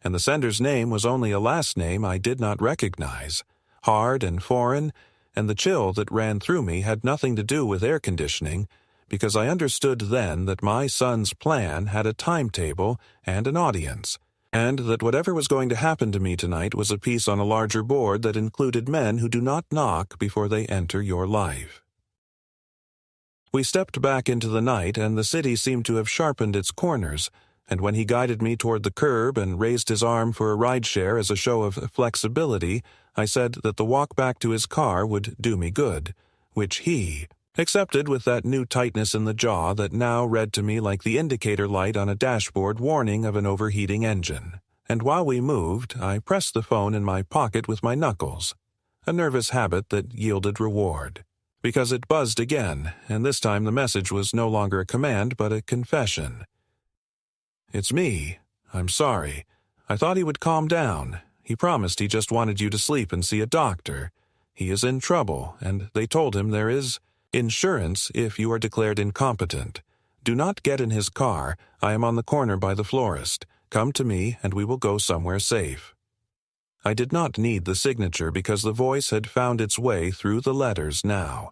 And the sender's name was only a last name I did not recognize, hard and foreign, and the chill that ran through me had nothing to do with air conditioning, because I understood then that my son's plan had a timetable and an audience, and that whatever was going to happen to me tonight was a piece on a larger board that included men who do not knock before they enter your life. We stepped back into the night, and the city seemed to have sharpened its corners, and when he guided me toward the curb and raised his arm for a rideshare as a show of flexibility, I said that the walk back to his car would do me good, which he accepted with that new tightness in the jaw that now read to me like the indicator light on a dashboard warning of an overheating engine. And while we moved, I pressed the phone in my pocket with my knuckles, a nervous habit that yielded reward. Because it buzzed again, and this time the message was no longer a command but a confession. "It's me. I'm sorry. I thought he would calm down. He promised he just wanted you to sleep and see a doctor. He is in trouble, and they told him there is insurance if you are declared incompetent. Do not get in his car. I am on the corner by the florist. Come to me, and we will go somewhere safe." I did not need the signature because the voice had found its way through the letters now.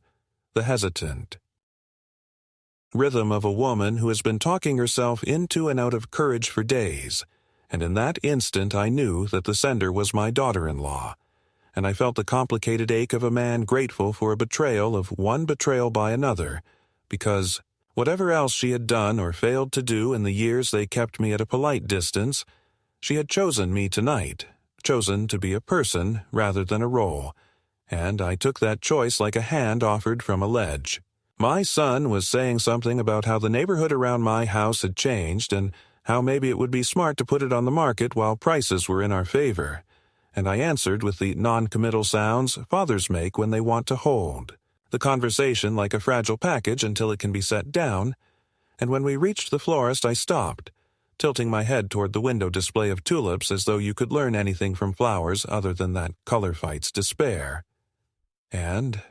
The hesitant rhythm of a woman who has been talking herself into and out of courage for days, and in that instant I knew that the sender was my daughter-in-law, and I felt the complicated ache of a man grateful for a betrayal of one betrayal by another, because whatever else she had done or failed to do in the years they kept me at a polite distance, she had chosen me tonight, chosen to be a person rather than a role, and I took that choice like a hand offered from a ledge. My son was saying something about how the neighborhood around my house had changed and how maybe it would be smart to put it on the market while prices were in our favor, and I answered with the non-committal sounds fathers make when they want to hold the conversation like a fragile package until it can be set down, and when we reached the florist I stopped, tilting my head toward the window display of tulips as though you could learn anything from flowers other than that color fight's despair. And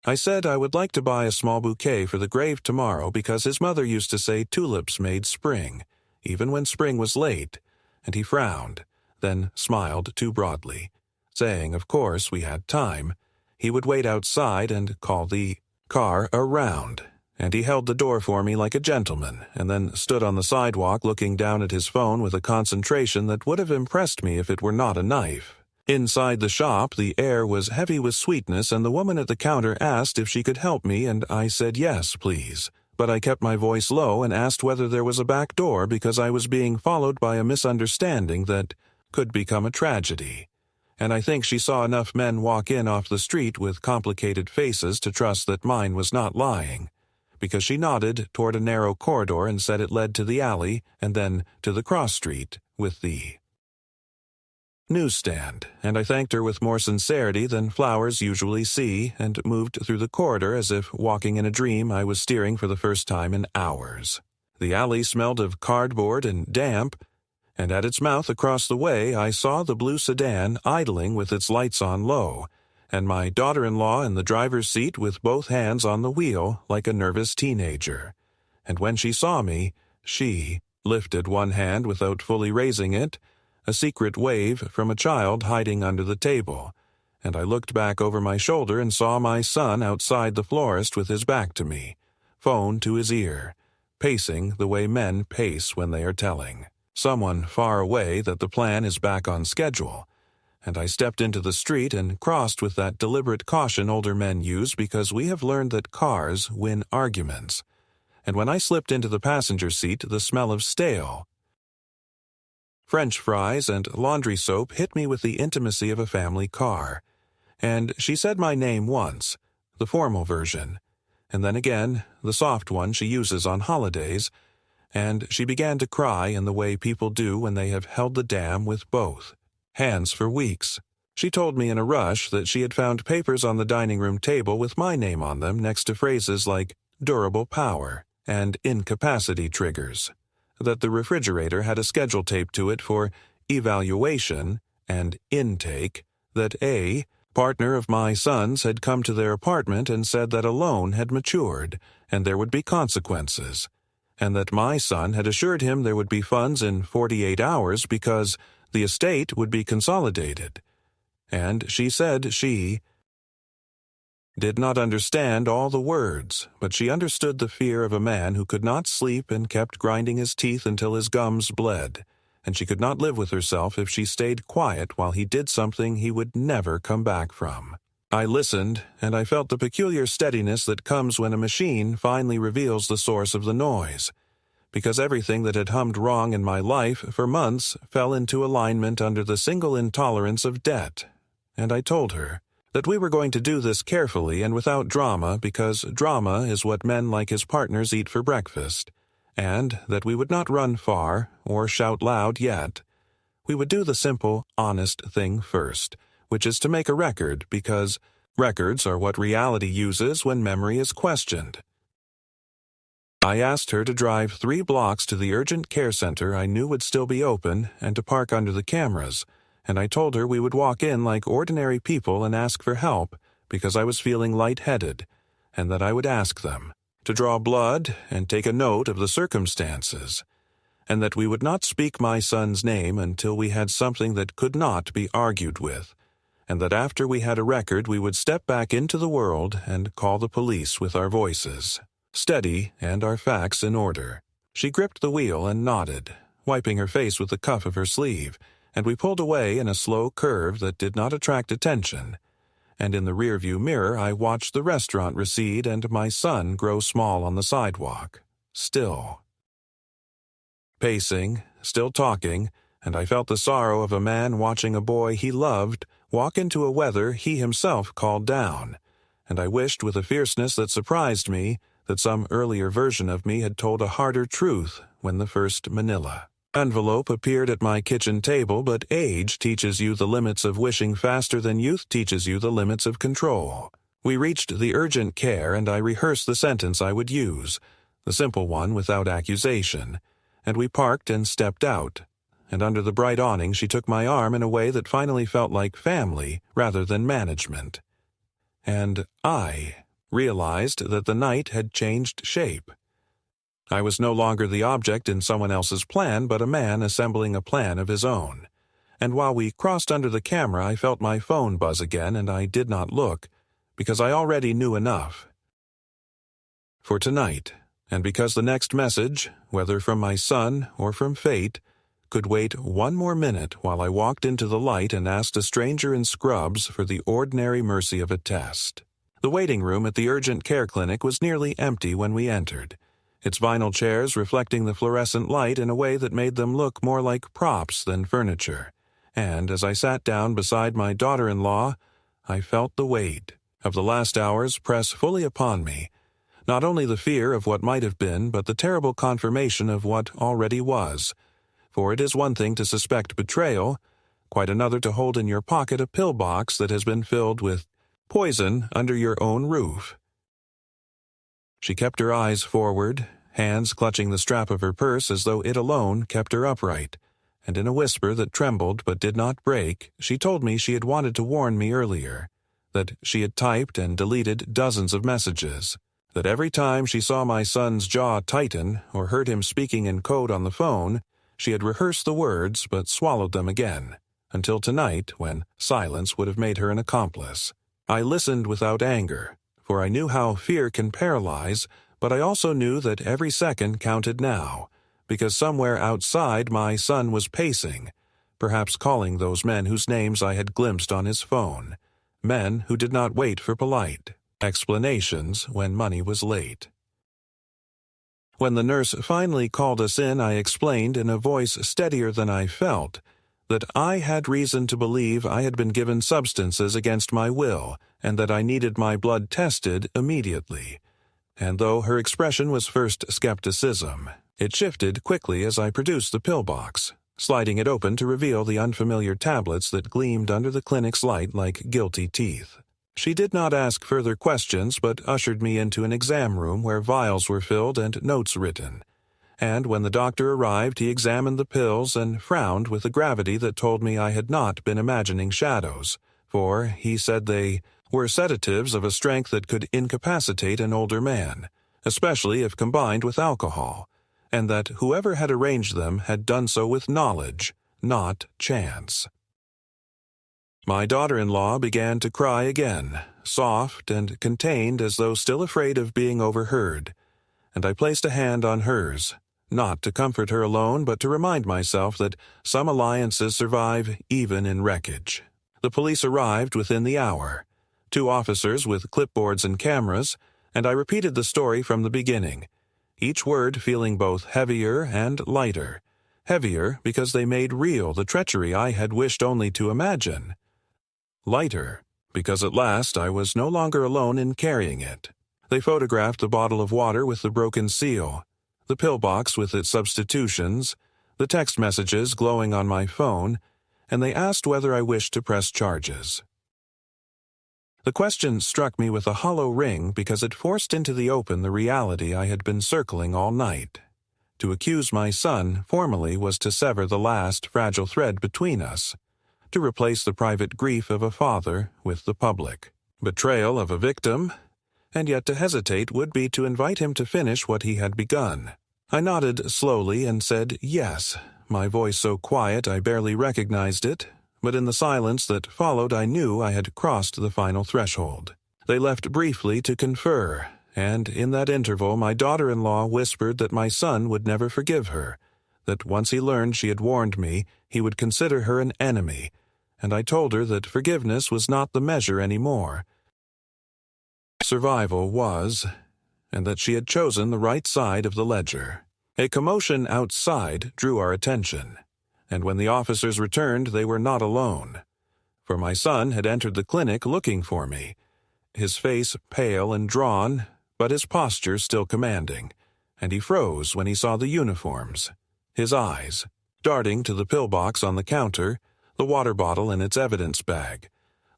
I said I would like to buy a small bouquet for the grave tomorrow because his mother used to say tulips made spring, even when spring was late, and he frowned, then smiled too broadly, saying of course we had time. He would wait outside and call the car around, and he held the door for me like a gentleman, and then stood on the sidewalk looking down at his phone with a concentration that would have impressed me if it were not a knife. Inside the shop, the air was heavy with sweetness, and the woman at the counter asked if she could help me, and I said yes, please. But I kept my voice low and asked whether there was a back door because I was being followed by a misunderstanding that could become a tragedy. And I think she saw enough men walk in off the street with complicated faces to trust that mine was not lying, because she nodded toward a narrow corridor and said it led to the alley and then to the cross street with the newsstand, and I thanked her with more sincerity than flowers usually see, and moved through the corridor as if walking in a dream I was steering for the first time in hours. The alley smelled of cardboard and damp, and at its mouth across the way I saw the blue sedan idling with its lights on low, and my daughter-in-law in the driver's seat with both hands on the wheel like a nervous teenager. And when she saw me, she lifted one hand without fully raising it, a secret wave from a child hiding under the table, and I looked back over my shoulder and saw my son outside the florist with his back to me, phone to his ear, pacing the way men pace when they are telling someone far away that the plan is back on schedule, and I stepped into the street and crossed with that deliberate caution older men use because we have learned that cars win arguments. And when I slipped into the passenger seat, the smell of stale French fries and laundry soap hit me with the intimacy of a family car, and she said my name once, the formal version, and then again, the soft one she uses on holidays, and she began to cry in the way people do when they have held the dam with both hands for weeks. She told me in a rush that she had found papers on the dining room table with my name on them next to phrases like durable power and incapacity triggers, that the refrigerator had a schedule taped to it for evaluation and intake, that a partner of my son's had come to their apartment and said that a loan had matured and there would be consequences, and that my son had assured him there would be funds in 48 hours because the estate would be consolidated. And she said she did not understand all the words, but she understood the fear of a man who could not sleep and kept grinding his teeth until his gums bled, and she could not live with herself if she stayed quiet while he did something he would never come back from. I listened, and I felt the peculiar steadiness that comes when a machine finally reveals the source of the noise, because everything that had hummed wrong in my life for months fell into alignment under the single intolerance of debt. And I told her, That we were going to do this carefully and without drama because drama is what men like his partners eat for breakfast, and that we would not run far or shout loud yet. We would do the simple, honest thing first, which is to make a record because records are what reality uses when memory is questioned. I asked her to drive 3 blocks to the urgent care center I knew would still be open and to park under the cameras, and I told her we would walk in like ordinary people and ask for help because I was feeling lightheaded, and that I would ask them to draw blood and take a note of the circumstances, and that we would not speak my son's name until we had something that could not be argued with, and that after we had a record we would step back into the world and call the police with our voices steady and our facts in order. She gripped the wheel and nodded, wiping her face with the cuff of her sleeve, and we pulled away in a slow curve that did not attract attention. And in the rearview mirror I watched the restaurant recede and my son grow small on the sidewalk. Still. Pacing, still talking, and I felt the sorrow of a man watching a boy he loved walk into a weather he himself called down, and I wished with a fierceness that surprised me that some earlier version of me had told a harder truth when the first manila envelope appeared at my kitchen table, but age teaches you the limits of wishing faster than youth teaches you the limits of control. We reached the urgent care, and I rehearsed the sentence I would use, the simple one without accusation, and we parked and stepped out, and under the bright awning she took my arm in a way that finally felt like family rather than management. And I realized that the night had changed shape. I was no longer the object in someone else's plan, but a man assembling a plan of his own. And while we crossed under the camera, I felt my phone buzz again, and I did not look, because I already knew enough for tonight, and because the next message, whether from my son or from fate, could wait 1 more minute while I walked into the light and asked a stranger in scrubs for the ordinary mercy of a test. The waiting room at the urgent care clinic was nearly empty when we entered, its vinyl chairs reflecting the fluorescent light in a way that made them look more like props than furniture. And as I sat down beside my daughter-in-law, I felt the weight of the last hours press fully upon me, not only the fear of what might have been, but the terrible confirmation of what already was. For it is one thing to suspect betrayal, quite another to hold in your pocket a pill box that has been filled with poison under your own roof. She kept her eyes forward, hands clutching the strap of her purse as though it alone kept her upright, and in a whisper that trembled but did not break, she told me she had wanted to warn me earlier, that she had typed and deleted dozens of messages, that every time she saw my son's jaw tighten or heard him speaking in code on the phone, she had rehearsed the words but swallowed them again, until tonight when silence would have made her an accomplice. I listened without anger, for I knew how fear can paralyze, but I also knew that every second counted now, because somewhere outside my son was pacing, perhaps calling those men whose names I had glimpsed on his phone, men who did not wait for polite explanations when money was late. When the nurse finally called us in, I explained in a voice steadier than I felt that I had reason to believe I had been given substances against my will and that I needed my blood tested immediately. And though her expression was first skepticism, it shifted quickly as I produced the pill box, sliding it open to reveal the unfamiliar tablets that gleamed under the clinic's light like guilty teeth. She did not ask further questions but ushered me into an exam room where vials were filled and notes written. And when the doctor arrived, he examined the pills and frowned with a gravity that told me I had not been imagining shadows, for he said they were sedatives of a strength that could incapacitate an older man, especially if combined with alcohol, and that whoever had arranged them had done so with knowledge, not chance. My daughter-in-law began to cry again, soft and contained as though still afraid of being overheard, and I placed a hand on hers, not to comfort her alone but to remind myself that some alliances survive even in wreckage. The police arrived within the hour, 2 officers with clipboards and cameras, and I repeated the story from the beginning, each word feeling both heavier and lighter. Heavier because they made real the treachery I had wished only to imagine. Lighter because at last I was no longer alone in carrying it. They photographed the bottle of water with the broken seal, the pillbox with its substitutions, the text messages glowing on my phone, and they asked whether I wished to press charges. The question struck me with a hollow ring because it forced into the open the reality I had been circling all night. To accuse my son formally was to sever the last fragile thread between us, to replace the private grief of a father with the public betrayal of a victim, and yet to hesitate would be to invite him to finish what he had begun. I nodded slowly and said yes, my voice so quiet I barely recognized it, but in the silence that followed I knew I had crossed the final threshold. They left briefly to confer, and in that interval my daughter-in-law whispered that my son would never forgive her, that once he learned she had warned me, he would consider her an enemy, and I told her that forgiveness was not the measure anymore. Survival was, and that she had chosen the right side of the ledger. A commotion outside drew our attention, and when the officers returned they were not alone, for my son had entered the clinic looking for me, his face pale and drawn, but his posture still commanding, and he froze when he saw the uniforms, his eyes darting to the pillbox on the counter, the water bottle in its evidence bag,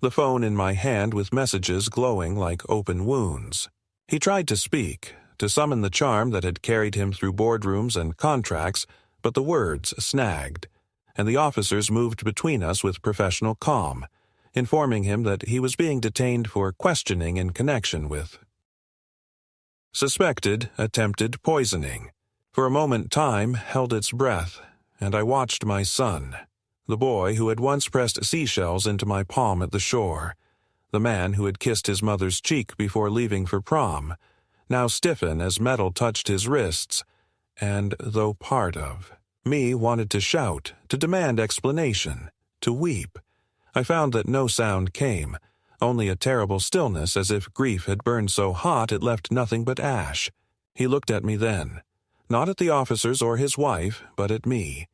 the phone in my hand with messages glowing like open wounds. He tried to speak, to summon the charm that had carried him through boardrooms and contracts, but the words snagged, and the officers moved between us with professional calm, informing him that he was being detained for questioning in connection with suspected attempted poisoning. For a moment time held its breath, and I watched my son, the boy who had once pressed seashells into my palm at the shore, the man who had kissed his mother's cheek before leaving for prom, now stiffen as metal touched his wrists, and, though part of me wanted to shout, to demand explanation, to weep, I found that no sound came, only a terrible stillness as if grief had burned so hot it left nothing but ash. He looked at me then, not at the officers or his wife, but at me,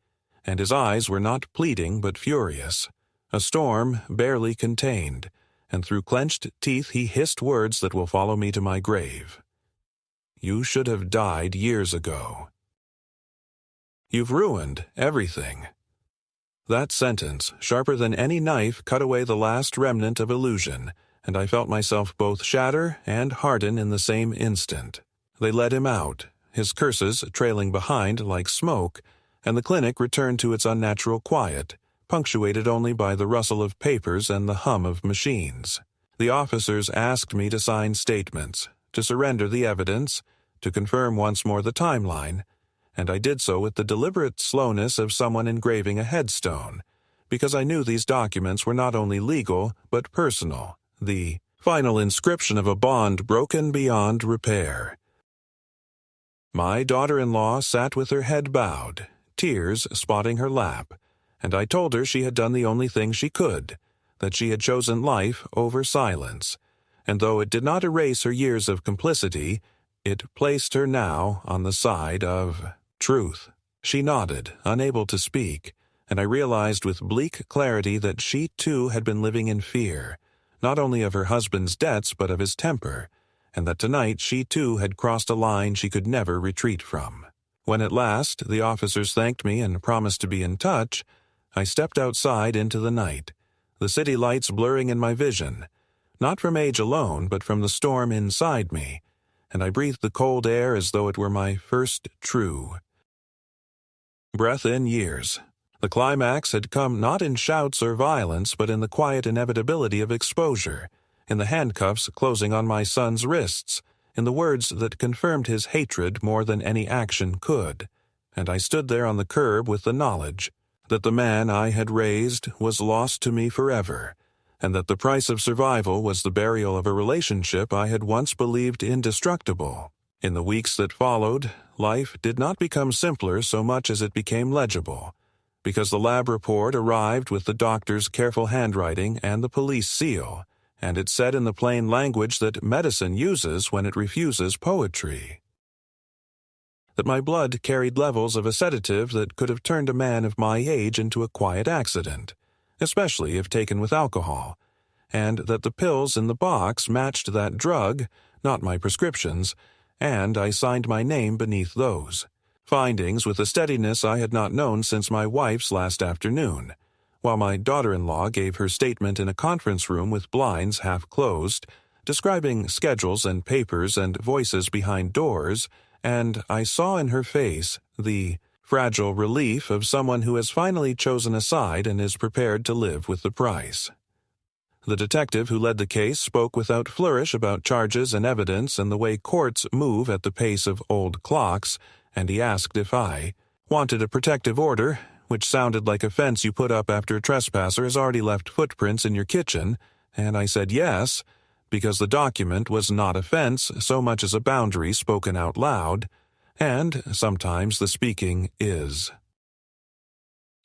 and his eyes were not pleading but furious, a storm barely contained, and through clenched teeth he hissed words that will follow me to my grave. You should have died years ago. You've ruined everything. That sentence, sharper than any knife, cut away the last remnant of illusion, and I felt myself both shatter and harden in the same instant. They led him out, his curses trailing behind like smoke, and the clinic returned to its unnatural quiet, punctuated only by the rustle of papers and the hum of machines. The officers asked me to sign statements, to surrender the evidence, to confirm once more the timeline, and I did so with the deliberate slowness of someone engraving a headstone, because I knew these documents were not only legal but personal, the final inscription of a bond broken beyond repair. My daughter-in-law sat with her head bowed, tears spotting her lap, and I told her she had done the only thing she could, that she had chosen life over silence, and though it did not erase her years of complicity, it placed her now on the side of truth. She nodded, unable to speak, and I realized with bleak clarity that she too had been living in fear, not only of her husband's debts but of his temper, and that tonight she too had crossed a line she could never retreat from. When at last the officers thanked me and promised to be in touch, I stepped outside into the night, the city lights blurring in my vision, not from age alone but from the storm inside me, and I breathed the cold air as though it were my first true breath in years. The climax had come not in shouts or violence, but in the quiet inevitability of exposure, in the handcuffs closing on my son's wrists, in the words that confirmed his hatred more than any action could, and I stood there on the curb with the knowledge that the man I had raised was lost to me forever, and that the price of survival was the burial of a relationship I had once believed indestructible. In the weeks that followed, life did not become simpler so much as it became legible, because the lab report arrived with the doctor's careful handwriting and the police seal, and it said in the plain language that medicine uses when it refuses poetry. That my blood carried levels of a sedative that could have turned a man of my age into a quiet accident, especially if taken with alcohol, and that the pills in the box matched that drug, not my prescriptions, and I signed my name beneath those. Findings with a steadiness I had not known since my wife's last afternoon, while my daughter-in-law gave her statement in a conference room with blinds half closed, describing schedules and papers and voices behind doors, and I saw in her face the fragile relief of someone who has finally chosen a side and is prepared to live with the price. The detective who led the case spoke without flourish about charges and evidence and the way courts move at the pace of old clocks, and he asked if I wanted a protective order, which sounded like a fence you put up after a trespasser has already left footprints in your kitchen, and I said yes, because the document was not a fence so much as a boundary spoken out loud, and sometimes the speaking is.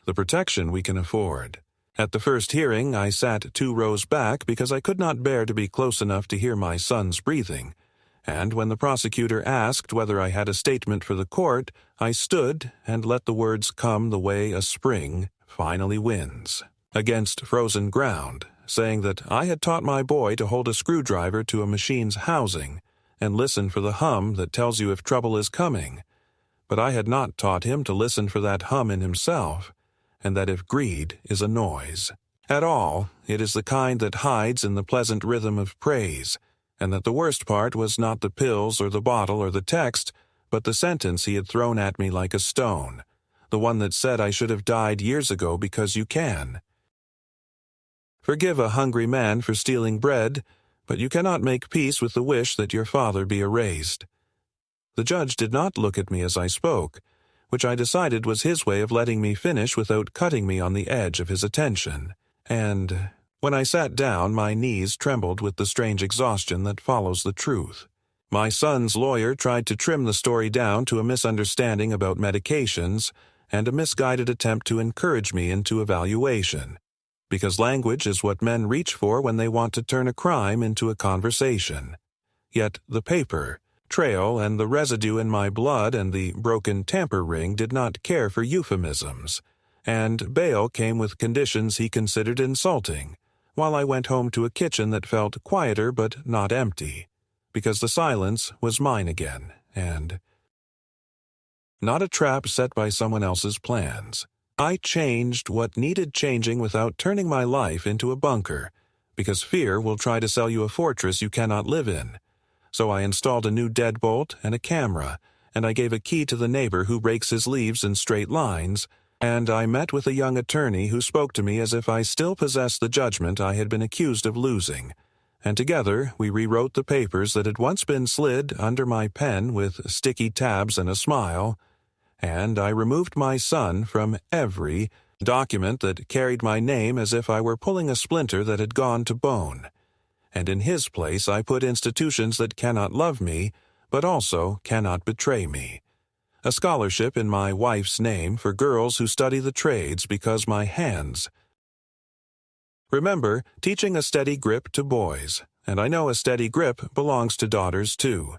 The protection we can afford. At the first hearing, I sat 2 rows back because I could not bear to be close enough to hear my son's breathing, and when the prosecutor asked whether I had a statement for the court, I stood and let the words come the way a spring finally wins, against frozen ground, saying that I had taught my boy to hold a screwdriver to a machine's housing and listen for the hum that tells you if trouble is coming, but I had not taught him to listen for that hum in himself, and that if greed is a noise at all, it is the kind that hides in the pleasant rhythm of praise, and that the worst part was not the pills or the bottle or the text, but the sentence he had thrown at me like a stone, the one that said I should have died years ago because you can. Forgive a hungry man for stealing bread, but you cannot make peace with the wish that your father be erased. The judge did not look at me as I spoke, which I decided was his way of letting me finish without cutting me on the edge of his attention, and when I sat down, my knees trembled with the strange exhaustion that follows the truth. My son's lawyer tried to trim the story down to a misunderstanding about medications and a misguided attempt to encourage me into evaluation, because language is what men reach for when they want to turn a crime into a conversation. Yet the paper, trail, and the residue in my blood and the broken tamper ring did not care for euphemisms, and bail came with conditions he considered insulting, while I went home to a kitchen that felt quieter but not empty, because the silence was mine again, and not a trap set by someone else's plans. I changed what needed changing without turning my life into a bunker, because fear will try to sell you a fortress you cannot live in. So I installed a new deadbolt and a camera, and I gave a key to the neighbor who rakes his leaves in straight lines, and I met with a young attorney who spoke to me as if I still possessed the judgment I had been accused of losing, and together we rewrote the papers that had once been slid under my pen with sticky tabs and a smile, and I removed my son from every document that carried my name as if I were pulling a splinter that had gone to bone, and in his place I put institutions that cannot love me, but also cannot betray me. A scholarship in my wife's name for girls who study the trades because my hands. Remember, teaching a steady grip to boys, and I know a steady grip belongs to daughters too,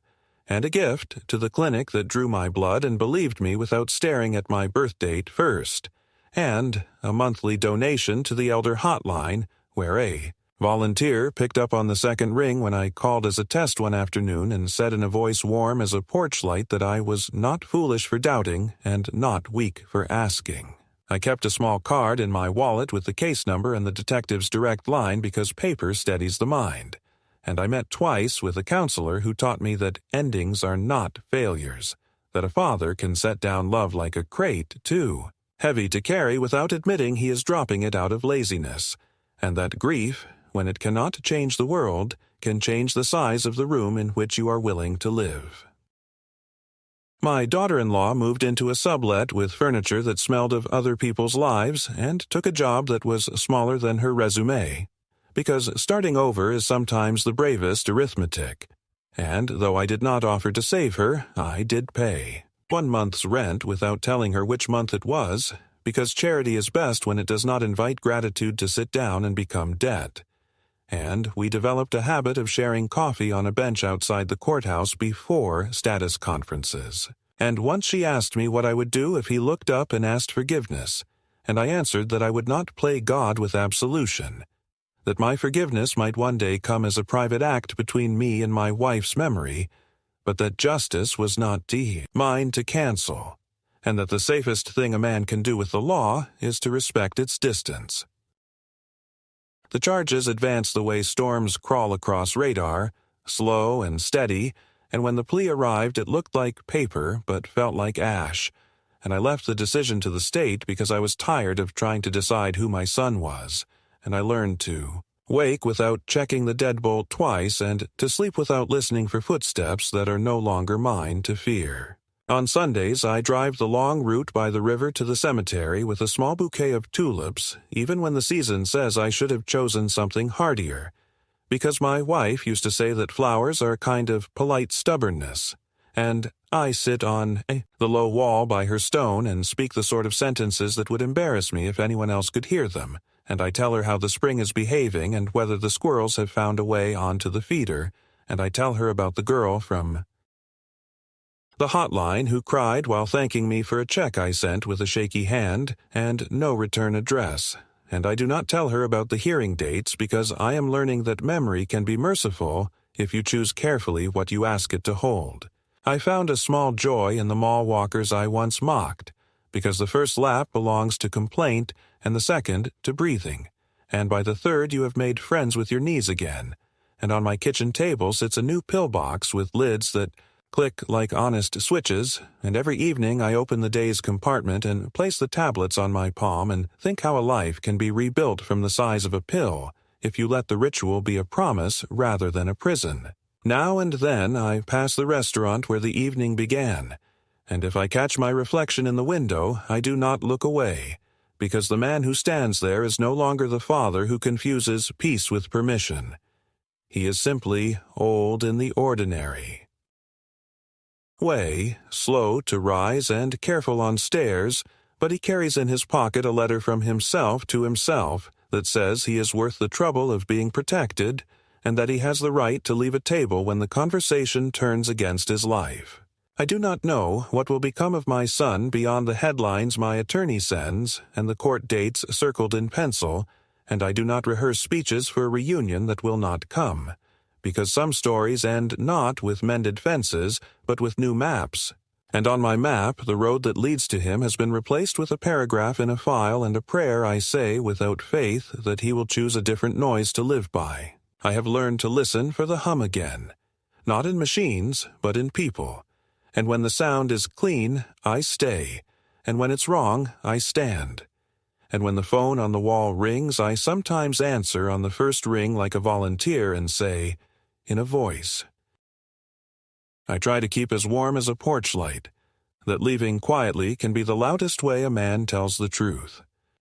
and a gift to the clinic that drew my blood and believed me without staring at my birth date first, and a monthly donation to the Elder Hotline, where a volunteer picked up on the second ring when I called as a test one afternoon and said in a voice warm as a porch light that I was not foolish for doubting and not weak for asking. I kept a small card in my wallet with the case number and the detective's direct line because paper steadies the mind, and I met twice with a counselor who taught me that endings are not failures, that a father can set down love like a crate, too, heavy to carry without admitting he is dropping it out of laziness, and that grief, when it cannot change the world, can change the size of the room in which you are willing to live. My daughter-in-law moved into a sublet with furniture that smelled of other people's lives and took a job that was smaller than her resume, because starting over is sometimes the bravest arithmetic. And though I did not offer to save her, I did pay 1 month's rent without telling her which month it was, because charity is best when it does not invite gratitude to sit down and become debt. And we developed a habit of sharing coffee on a bench outside the courthouse before status conferences. And once she asked me what I would do if he looked up and asked forgiveness, and I answered that I would not play God with absolution. that my forgiveness might one day come as a private act between me and my wife's memory, but that justice was not mine to cancel, and that the safest thing a man can do with the law is to respect its distance. The charges advanced the way storms crawl across radar, slow and steady, and when the plea arrived it looked like paper but felt like ash, and I left the decision to the state because I was tired of trying to decide who my son was, and I learned to wake without checking the deadbolt twice and to sleep without listening for footsteps that are no longer mine to fear. On Sundays, I drive the long route by the river to the cemetery with a small bouquet of tulips, even when the season says I should have chosen something hardier, because my wife used to say that flowers are a kind of polite stubbornness, and I sit on the low wall by her stone and speak the sort of sentences that would embarrass me if anyone else could hear them, and I tell her how the spring is behaving and whether the squirrels have found a way onto the feeder, and I tell her about the girl from the hotline who cried while thanking me for a check I sent with a shaky hand and no return address, and I do not tell her about the hearing dates because I am learning that memory can be merciful if you choose carefully what you ask it to hold. I found a small joy in the mall walkers I once mocked, because the first lap belongs to complaint and the second to breathing, and by the third you have made friends with your knees again, and on my kitchen table sits a new pillbox with lids that click like honest switches, and every evening I open the day's compartment and place the tablets on my palm and think how a life can be rebuilt from the size of a pill if you let the ritual be a promise rather than a prison. Now and then I pass the restaurant where the evening began, and if I catch my reflection in the window, I do not look away, because the man who stands there is no longer the father who confuses peace with permission. He is simply old in the ordinary way, slow to rise and careful on stairs, but he carries in his pocket a letter from himself to himself that says he is worth the trouble of being protected and that he has the right to leave a table when the conversation turns against his life. I do not know what will become of my son beyond the headlines my attorney sends and the court dates circled in pencil, and I do not rehearse speeches for a reunion that will not come, because some stories end not with mended fences, but with new maps. And on my map, the road that leads to him has been replaced with a paragraph in a file and a prayer I say without faith that he will choose a different noise to live by. I have learned to listen for the hum again, not in machines, but in people. And when the sound is clean, I stay, and when it's wrong, I stand. And when the phone on the wall rings, I sometimes answer on the first ring like a volunteer and say, in a voice. I try to keep as warm as a porch light, that leaving quietly can be the loudest way a man tells the truth.